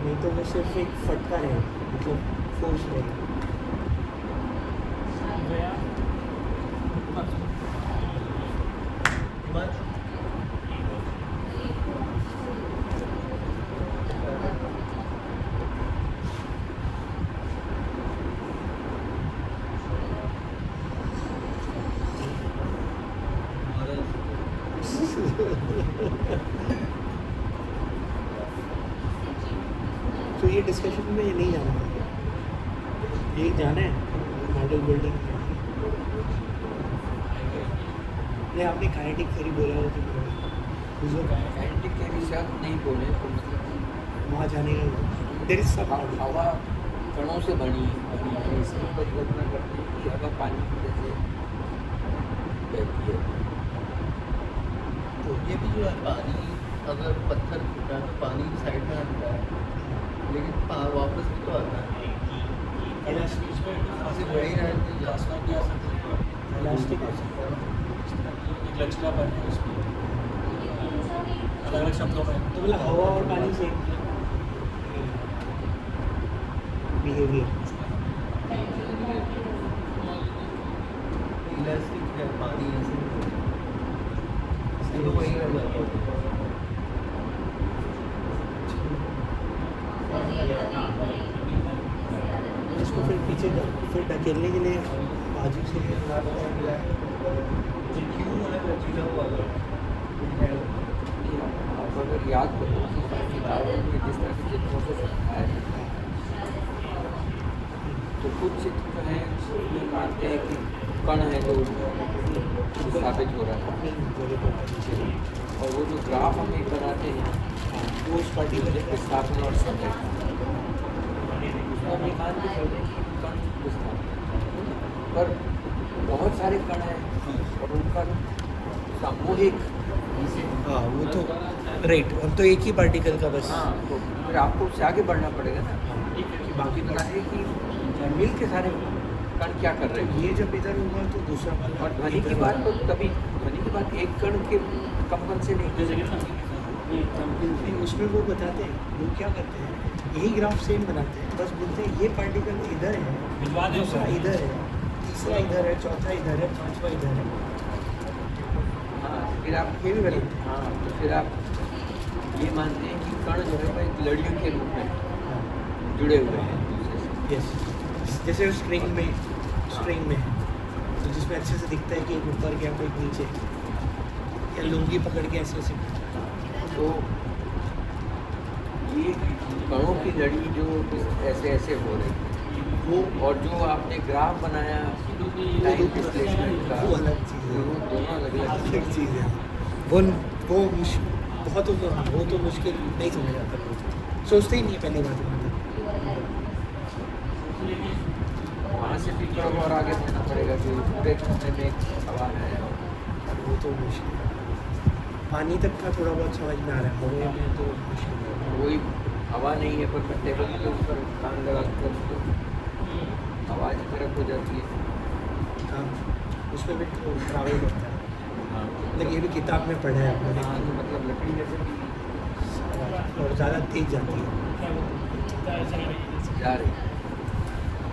[SPEAKER 3] नहीं तो वो सिर्फ एक फटका है मतलब फोर्स रहेगा।
[SPEAKER 1] हिमांशु
[SPEAKER 3] तो ये डिस्कशन में ये नहीं जाना है, ये जाना है मॉडल बिल्डिंग। नहीं, आपने काइनेटिक थ्योरी बोला हो तो
[SPEAKER 2] काइनेटिक थ्योरी से आप नहीं बोले तो मतलब
[SPEAKER 3] वहाँ जाने का देर इज सब
[SPEAKER 2] हवा कणों से बनी है, इसकी परिकल्पना करते हैं कि हवा पानी की जैसे बहती है।
[SPEAKER 1] तो ये भी जो है पानी, अगर पत्थर फूटा तो पानी साइड में आता है, लेकिन वापस भी तो आता है। ऐसे वही रहती है।
[SPEAKER 3] इलास्टिक
[SPEAKER 5] एक लचीलापन है उसमें, अलग अलग शब्दों में।
[SPEAKER 3] तो मतलब हवा और पानी से बिहेवियर
[SPEAKER 1] इलास्टिक है पानी ऐसे, इसलिए तो वही रह जाता है।
[SPEAKER 3] इसको फिर पीछे फिर ढकेलने के लिए बाजू से
[SPEAKER 1] क्यों है लचीला हुआ है?
[SPEAKER 2] आप अगर याद करो कि किताबों में जिस तरह के चित्रों को समझाया जाता है, तो कुछ चित्र जो हैं उसमें मानते हैं कि कण है जो स्थापित हो रहा है, और वो जो ग्राफ हम एक बनाते हैं वो उस पर्टिकुलर विस्थापन और समय उसमें हम ये मान के चलते हैं कि कण विस्थापन, पर बहुत सारे कण हैं और उनका सामूहिक।
[SPEAKER 3] हाँ वो तो राइट, हम तो एक ही पार्टिकल का बस।
[SPEAKER 2] हाँ, तो फिर आपको उससे आगे बढ़ना पड़ेगा ना कि बाकी बता है कि मिल के सारे कण क्या कर रहे हैं।
[SPEAKER 3] ये जब इधर होगा तो दूसरा वाला
[SPEAKER 2] और ध्वनि की बात तो कभी ध्वनि की बात एक कण के कंपन से नहीं,
[SPEAKER 3] नहीं, उसमें वो बताते हैं, वो क्या करते हैं, यही ग्राफ सेम बनाते हैं, बस बोलते हैं ये पार्टिकल इधर है,
[SPEAKER 5] भिजवा दें
[SPEAKER 3] दूसरा
[SPEAKER 5] उसको।
[SPEAKER 3] इधर है, तीसरा इधर है, चौथा इधर है, पांचवा इधर है।
[SPEAKER 2] हाँ फिर आप
[SPEAKER 3] ये भी बने।
[SPEAKER 2] हाँ तो फिर आप ये मानते हैं कि कण जो है वो एक लड़ियों के रूप में जुड़े हुए हैं दूसरे से।
[SPEAKER 3] यस, जैसे स्ट्रिंग में है, तो जिसमें अच्छे से दिखता है कि एक ऊपर गया कोई नीचे, या लुंगी पकड़ के ऐसे ऐसे।
[SPEAKER 2] तो ये कणों की लड़ी जो ऐसे ऐसे हो रही वो, और जो आपने ग्राफ बनाया टाइम डिस्प्लेसमेंट का,
[SPEAKER 3] वो अलग चीज़ है,
[SPEAKER 2] वो दोनों अलग अलग
[SPEAKER 3] अलग चीज़ है। वो बहुत वो तो मुश्किल नहीं समझ आता, सोचते ही नहीं है पहली बात।
[SPEAKER 2] वहाँ से फिर थोड़ा और आगे बढ़ना पड़ेगा कि पूरे कमरे में एक हवा है।
[SPEAKER 3] वो तो मुश्किल है, पानी तक का थोड़ा बहुत समझ में आ रहा है, हवा में तो मुश्किल है।
[SPEAKER 2] कोई हवा नहीं है पर टेबल के ऊपर कान लगा कर तो आवाज़ की तरफ हो जाती है।
[SPEAKER 3] हाँ, उसमें भी तो ट्रैवल करता है,
[SPEAKER 2] हाँ
[SPEAKER 3] लेकिन ये भी किताब में पढ़ा है आपने,
[SPEAKER 2] हाँ, तो मतलब लकड़ी जैसे भी
[SPEAKER 3] और ज़्यादा तेज जाती है
[SPEAKER 2] जा रही है।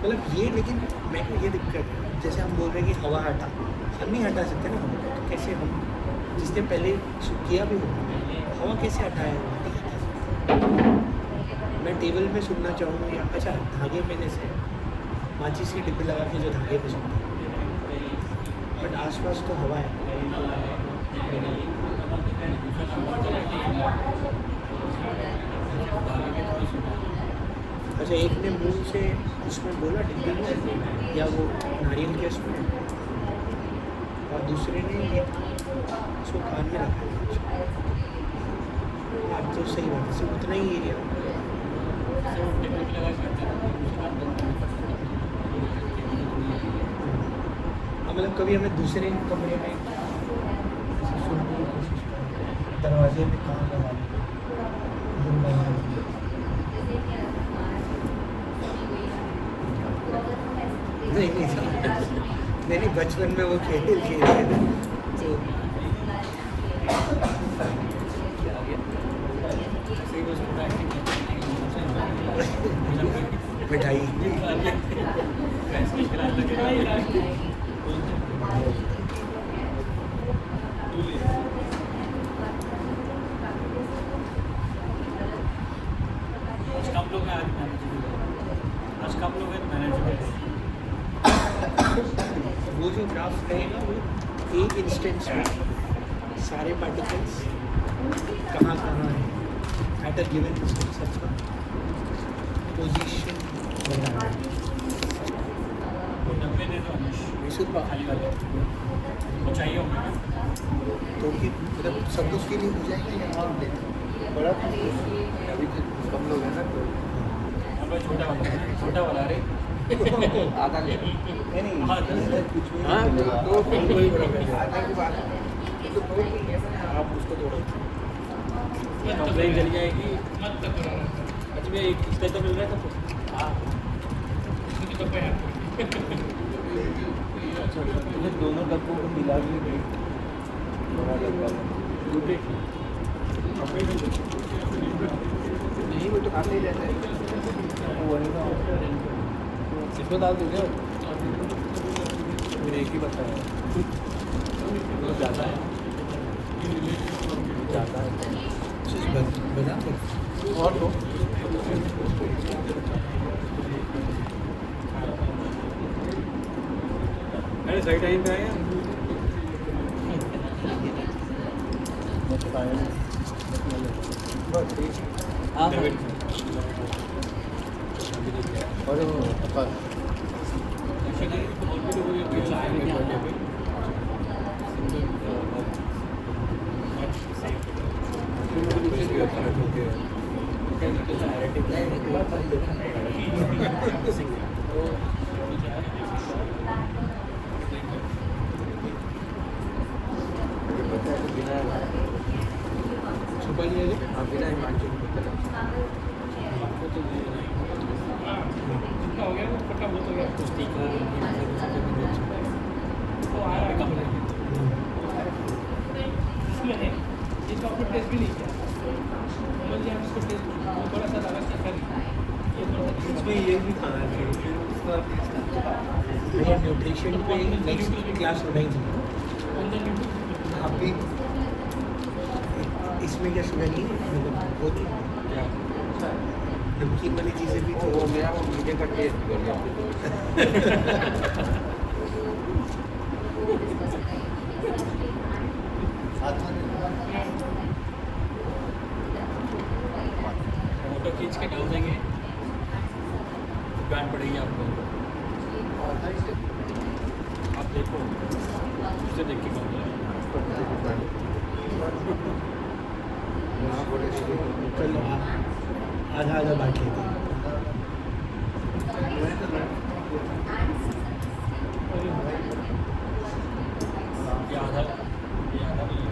[SPEAKER 3] मतलब ये, लेकिन मेरे को ये दिक्कत है, जैसे हम बोल रहे हैं कि हवा हटा, हम नहीं हटा सकते ना, हम तो कैसे, हम जिसने पहले किया भी होगा, हवा कैसे हटाए? मैं टेबल में सुनना चाहूँगा या अच्छा धागे में, जैसे माचिस की डिब्बी लगा के जो धागे पे सुनते हैं, बट आसपास तो हवा है। अच्छा, एक ने मुंह से उसमें बोला डिब्बी में, या वो नारियल के उसमें, और दूसरे ने ये उसको कान में रखा। आप तो सही बात है, सिर्फ उतना ही एरिया। मतलब कभी हमें दूसरे कमरे में सुनने की कोशिश करें, दरवाजे में कान लगा लें, नहीं, बचपन में वो खेल रहे थे तो मिठाई।
[SPEAKER 5] कम लोग हैं आज कम लोग हैं मैनेजेबल।
[SPEAKER 3] वो जो ग्राफ रहेगा वो एक इंस्टेंस में सारे पार्टिकल्स कहाँ है एट अ गिवन डिस्टेंस सबका पोजीशन बताना है।
[SPEAKER 5] वो डब्बे दे दो अनुष,
[SPEAKER 3] मैसूर पाक
[SPEAKER 5] खाली वाले वो चाहिए होंगे ना।
[SPEAKER 3] तो फिर मतलब सब लोग के लिए हो जाएगा या और लेते
[SPEAKER 2] बड़ा अभी तो कम लोग हैं ना तो
[SPEAKER 5] और भाई छोटा वाला अरे
[SPEAKER 2] आधा ले नहीं
[SPEAKER 5] हाँ,
[SPEAKER 2] कुछ भी
[SPEAKER 5] हाँ,
[SPEAKER 2] नहीं चलेगा।
[SPEAKER 5] तो कोई बड़ा नहीं।
[SPEAKER 2] आधा के बाद तो कोई नहीं है ना।
[SPEAKER 5] आप उसको तोड़ो, कंप्लेन चली जाएगी। अच्छा भैया एक किस्ता तो मिल रहा है सबको। हाँ
[SPEAKER 2] ये दोनों डब्बों को मिला के बड़ा डब्बा नहीं वो तो खाते ही रहते हैं वो वही का इसमें डाल दोगे फिर एक ही बताया वो ज़्यादा है
[SPEAKER 3] बता
[SPEAKER 2] और दो
[SPEAKER 5] अरे सही टाइम पे आए हैं।
[SPEAKER 2] हाँ
[SPEAKER 5] डेविड
[SPEAKER 2] और
[SPEAKER 3] छुपा लिया जी
[SPEAKER 2] बिना हिमांशु को पता
[SPEAKER 1] इसमें ये भी खाना चाहिए फिर उसका
[SPEAKER 3] भैया न्यूट्रिशन पे नेक्स्ट क्लास होना ही चाहिए आप भी इसमें क्या शुगर नहीं है मतलब वो नमकीन वाली चीज़ें भी
[SPEAKER 2] वो हो गया वो मीठे का टेस्ट कर गया
[SPEAKER 5] फोटो खींच के डाल देंगे, बैंड पड़ेगी आपको। आप देखो उसे देख के कौन
[SPEAKER 3] चलो आधा आधा बांट लेते हैं
[SPEAKER 5] ये आधा नहीं है।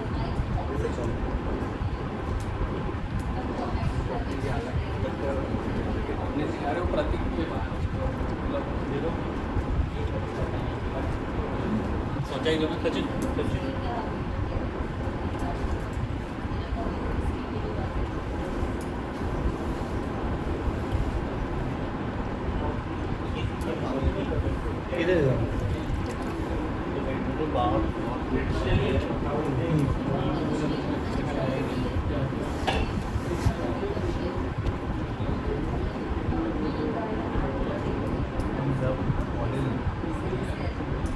[SPEAKER 5] अरे वो प्रतीक के मतलब दे दो। सोचा ही दो ना सचिन।
[SPEAKER 3] इधर जाओ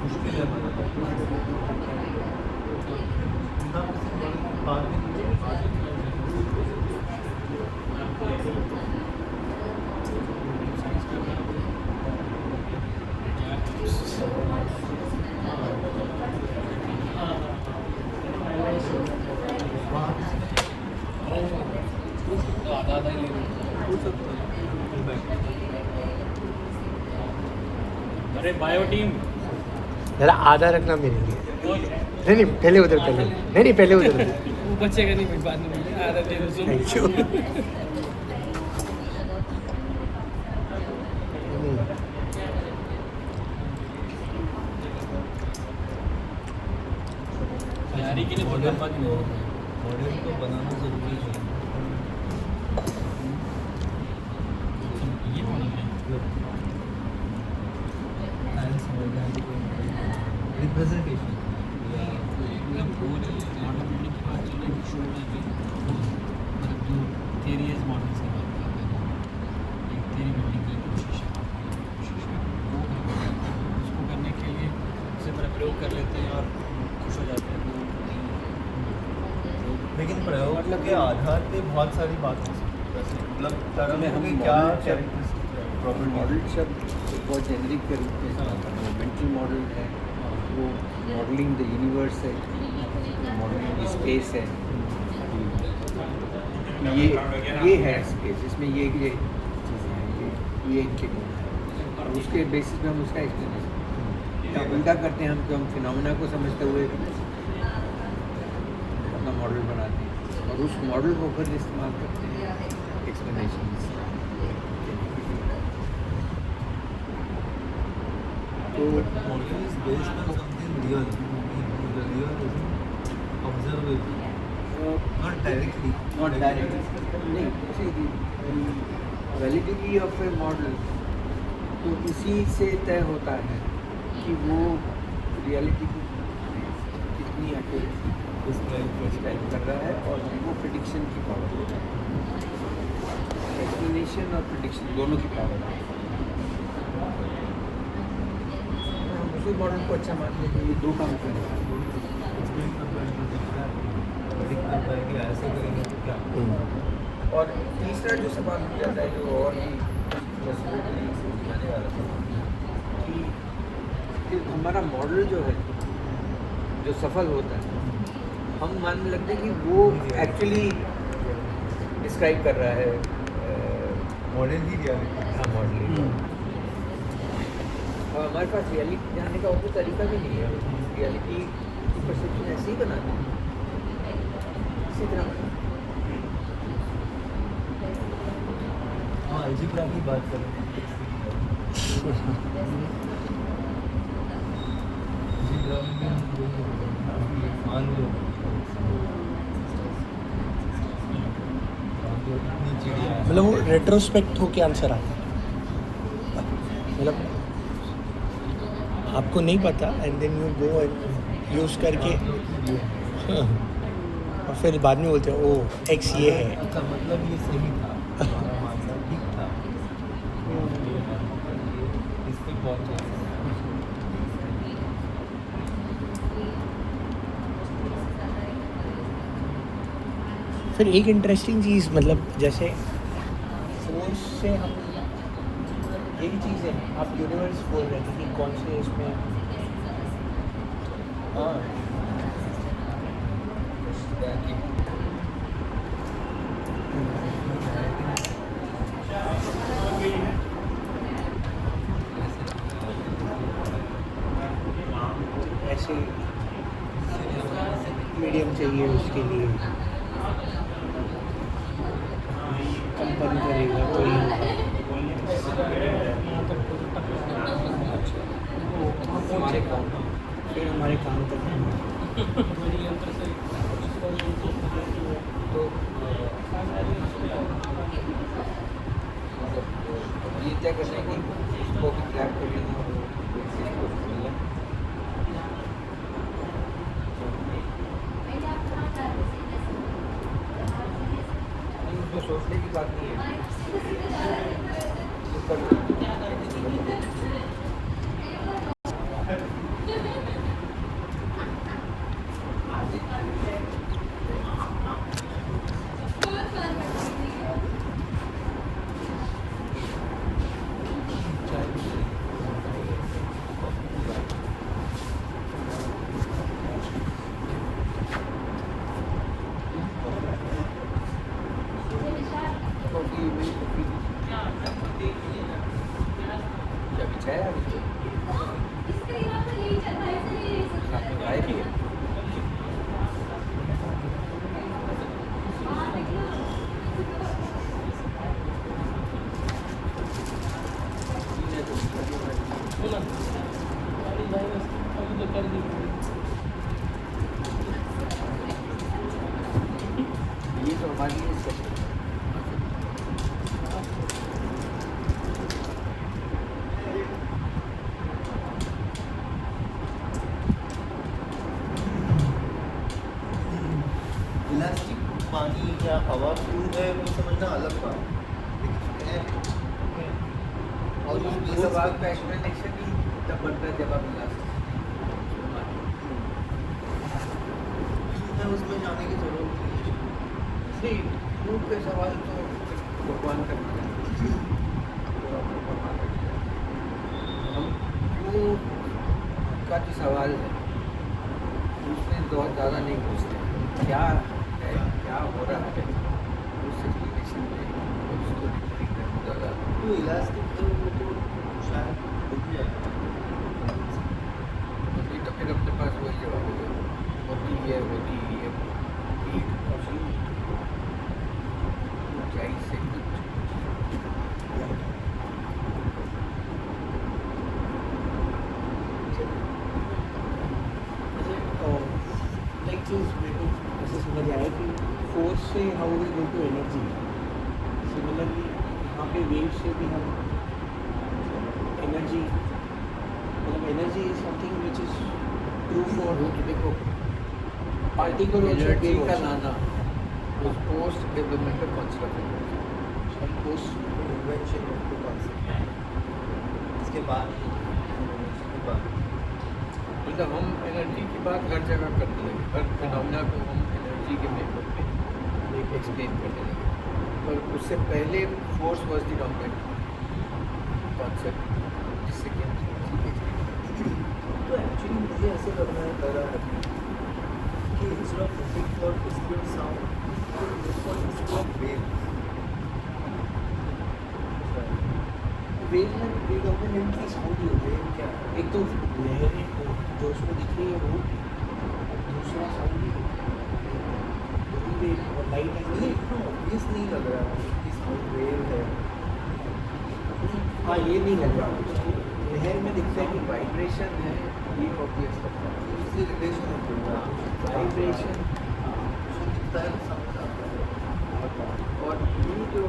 [SPEAKER 1] मुश्किल है
[SPEAKER 5] आधा ही ले अरे बायो टीम
[SPEAKER 3] जरा आधा रखना मेरे लिए नहीं पहले उधर नहीं पहले उधर
[SPEAKER 5] वो बचेगा नहीं बाद में आधा दे दो
[SPEAKER 3] थैंक यू
[SPEAKER 5] तैयारी के लिए बहुत लंबा दिन है।
[SPEAKER 1] मॉडल को बनाना ज़रूरी है।
[SPEAKER 5] ये मॉडल है
[SPEAKER 1] रिप्रेजेंटेशन
[SPEAKER 5] मतलब वो जो मॉडल बिल्डिंग की बात चल रही है शो में भी मतलब जो थियरीज मॉडल्स की बात कर रहे हैं एक थियरी बिल्डिंग की कोशिश है वो उसको करने के लिए उससे बड़ा प्रयोग कर लेते हैं और खुश हो जाते हैं
[SPEAKER 1] लेकिन प्रयोग
[SPEAKER 2] मतलब
[SPEAKER 1] के आधार पे बहुत सारी बात हो सकती है वैसे, मतलब तरह
[SPEAKER 2] में हम
[SPEAKER 1] में क्या
[SPEAKER 2] मॉडल
[SPEAKER 1] कैरेक्टरिस्टिक है प्रॉपर्टी
[SPEAKER 2] मॉडल शब्द एक बहुत जेनरिक के रूप में मेंटल मॉडल है, वो मॉडलिंग द यूनिवर्स है, मॉडलिंग द स्पेस है, ये है स्पेस, इसमें ये चीज़ें हैं, ये इनके गुण हैं और उसके बेसिस पे हम उसका एक्सप्लेनेशन या उल्टा करते हैं, हम फिनोमेना को समझते हुए अपना मॉडल बनाते हैं और उस मॉडल को फिर इस्तेमाल करते हैं एक्सप्लेनेशन।
[SPEAKER 1] तो model is based on something real, the real is observable, not directly.
[SPEAKER 2] Not direct नहीं, वैलिडिटी ऑफ ए मॉडल तो इसी से तय होता है कि वो रियलिटी को कितनी डिस्क्राइब कर रहा है और वो प्रिडिक्शन की पावर, एक्सप्लेनेशन और प्रिडिक्शन दोनों की पावर है। हम उसी मॉडल को अच्छा मानते हैं कि ये दो काम कर रहा है।
[SPEAKER 1] एक्सप्लेन कर पाएंगे, प्रेडिक्ट कर पाएंगे, ऐसे करेंगे तो क्या।
[SPEAKER 2] और तीसरा जो सवाल हो जाता है, जो और भी जाने वाला था कि हमारा मॉडल जो है, जो सफल होता है, हम मानने लगते हैं कि वो एक्चुअली डिस्क्राइब कर रहा है
[SPEAKER 1] मॉडल ही रियलिटी।
[SPEAKER 2] हाँ मॉडल, और हमारे पास रियलिटी जानने का और कोई तरीका भी नहीं है। रियलिटी की परसेप्शन ऐसे ही बनाते हैं, इसी तरह
[SPEAKER 1] हाँ, अलजेब्रा की बात करें, अलजेब्रा में मान लो इतनी चिड़िया है।
[SPEAKER 3] मतलब वो रेट्रोस्पेक्ट होके आंसर आता है, मतलब आपको नहीं पता and then you go and use करके और फिर बाद में बोलते हो ओ एक्स ये है।
[SPEAKER 1] इसका मतलब ये सही था, हमारा मानना ठीक था, इस पे पहुंचे।
[SPEAKER 3] फिर एक इंटरेस्टिंग चीज़, मतलब जैसे फोर्स से हम यही चीज़ है, आप यूनिवर्स बोल रहे थे कि कौन से इसमें, हाँ ऐसे मीडियम चाहिए उसके लिए, कंपन करेगा तो ही हमारे काम, फिर हमारे काम करते हैं।
[SPEAKER 2] तो ये तय करने की इसको भी क्रैक कर लेना और इसको मिलना, उसको सोचने की बात नहीं है, उसका ये तो हमारे लिए सच है।
[SPEAKER 1] इलास्टिक पानी या हवा फ्लूइड है वो समझना अलग बात, लेकिन है और ये
[SPEAKER 2] ये सब आपका एक्सप्लेनेशन ही तब बनता है जब आप
[SPEAKER 1] है, उसमें जाने की जरूरत नहीं है।
[SPEAKER 2] नहीं, रूप के सवाल तो भगवान का हम क्यों का जो सवाल है उसमें बहुत ज़्यादा नहीं पूछते, क्या है, क्या हो रहा है, उस एक्सप्लेनेशन में उसको ज़्यादा
[SPEAKER 1] तो इलास्टिक है वो तो शायद रुक जाएगा।
[SPEAKER 2] अभी तो फिर अपने पास वही जवाब है, होती है हीट ऊंचाई से
[SPEAKER 3] लाइक चीज़ मेरे को ऐसे समझ आया कि फोर्स से how we go to energy, similarly यहाँ पे वेव से भी हम एनर्जी, मतलब energy is something which is true for
[SPEAKER 2] वो तो देखो
[SPEAKER 3] पार्टिकल
[SPEAKER 2] एनर्जी का लाना उस पोस्ट डेवलपमेंट का कॉन्सेप्ट है।
[SPEAKER 3] Post
[SPEAKER 1] invention of the concept इसके बाद
[SPEAKER 2] मतलब हम एनर्जी की बात हर जगह करने लगे, हर फिनोमेना को हम एनर्जी के मेथड में एक एक्सप्लेन करने लगे, पर उससे पहले force was the dominant concept जिससे कि
[SPEAKER 1] तो एक्चुअली मुझे ऐसे लग रहा है कि instead of looking for discrete sound instead of wave
[SPEAKER 3] wave में प्रीडोमिनेंटली साउंड ही होते हैं।
[SPEAKER 1] क्या
[SPEAKER 3] एक तो लहरें जो उसमें दिख रही है वो, और दूसरा साउंड ही वेव और लाइट
[SPEAKER 1] नहीं
[SPEAKER 3] है।
[SPEAKER 1] इतना ऑब्वियस नहीं लग रहा कि साउंड वेव है।
[SPEAKER 3] हाँ ये नहीं लग रहा, लहर में दिखता है कि
[SPEAKER 2] वाइब्रेशन है, ये ऑब्वियस लगता है।
[SPEAKER 1] उससे रिलेशन होता है
[SPEAKER 2] वाइब्रेशन
[SPEAKER 1] दिखता है साउंड आता है।
[SPEAKER 2] और ये जो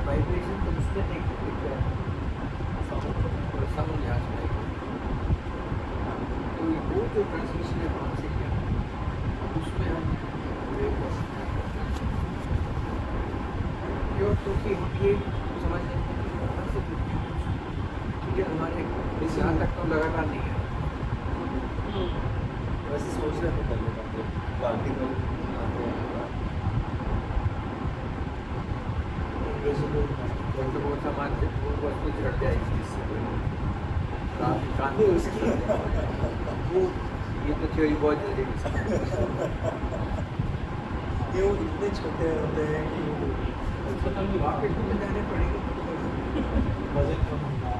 [SPEAKER 2] वाइब्रेशन तो उसमें नहीं दिखता है, और साउंड यहाँ से आएगा। तो वो जो ट्रांसमिशन है वहाँ से क्या उसमें हम वेव कर सकते हैं। क्यों? क्योंकि हम ये समझ लेते हैं कि वहाँ से ठीक है हमारे यहाँ तक तो लगातार नहीं है।
[SPEAKER 1] वैसे सोच रहे थे पहले पार्टिकल आते हैं
[SPEAKER 2] तो वो सामान से वो वस्तु झड़ जाएगी इससे कान
[SPEAKER 3] उसकी
[SPEAKER 2] वो ये तो थ्योरी बहुत जल्दी
[SPEAKER 1] ये वो इतने छोटे होते हैं कि
[SPEAKER 2] मार्केट में जाने पड़ेंगे
[SPEAKER 3] वजन कम होगा,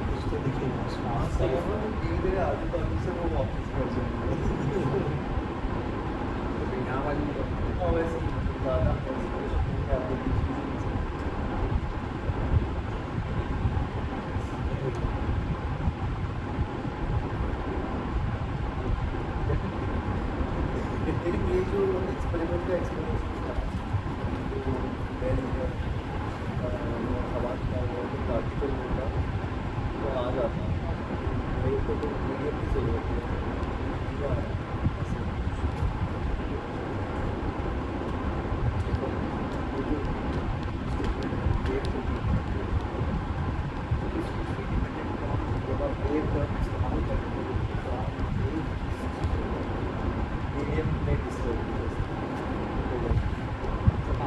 [SPEAKER 3] कुछ तो दिखेगा
[SPEAKER 1] वहाँ से वो धीरे धीरे आजू बाजू से वो वापस कर जाएंगे।
[SPEAKER 2] तो यहाँ वाली
[SPEAKER 1] और वैसे ही ज़्यादा लेकिन ये जो एक्सपेरिमेंट का एक्सपीरियंस था जो मैंने हवा का वो जो पार्टिकल होता वो आ जाता मेरे को तो मीडियम की ज़रूरत है जो आया ऐसे जब आप वेव का इस्तेमाल करते हो तो आप मीडियम में डिस्टर्ब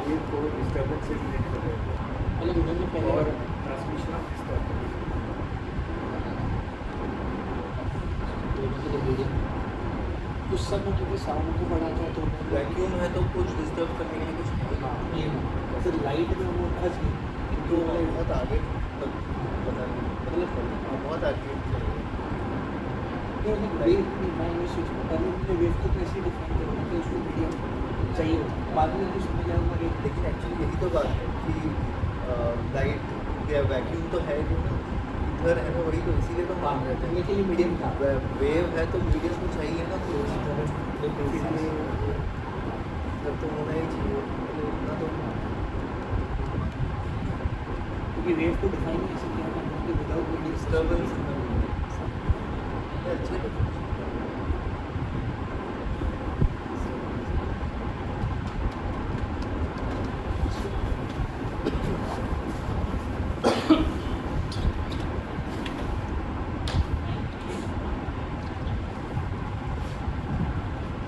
[SPEAKER 1] वेव को डिस्टर्बेंस से रिलेट कर रहे हैं
[SPEAKER 3] मतलब उन्होंने पहले
[SPEAKER 2] और ट्रांसमिशन ऑफ डिस्टर्बेंस
[SPEAKER 3] उस समय क्योंकि साउंड को बढ़ाता है तो
[SPEAKER 1] वैक्यूम है तो कुछ डिस्टर्ब करने के लिए कुछ है ही नहीं।
[SPEAKER 3] फिर लाइट में वो फंस गई
[SPEAKER 1] तो बहुत आगे तक पता नहीं मतलब बहुत आगे चाहिए
[SPEAKER 3] तो वेव मैं ये सोच रहा पहले उन्होंने वेव को कैसे डिफाइन करूँगा कि उसको मीडियम चाहिए होता, बाद में मुझे समझ आया कि
[SPEAKER 1] लेकिन एक्चुअली यही तो बात है कि लाइट या वैक्यूम तो है जो ना इधर है ना वही तो इसीलिए तो मान रहे थे
[SPEAKER 3] के लिए मीडियम था।
[SPEAKER 1] वेव है तो मीडियम को चाहिए ना तो इसीलिए इधर तो होना ही चाहिए मतलब इतना तो
[SPEAKER 3] क्योंकि वेव को डिफाइन कैसे किया था विदाउट
[SPEAKER 1] डिस्टर्बेंस अच्छे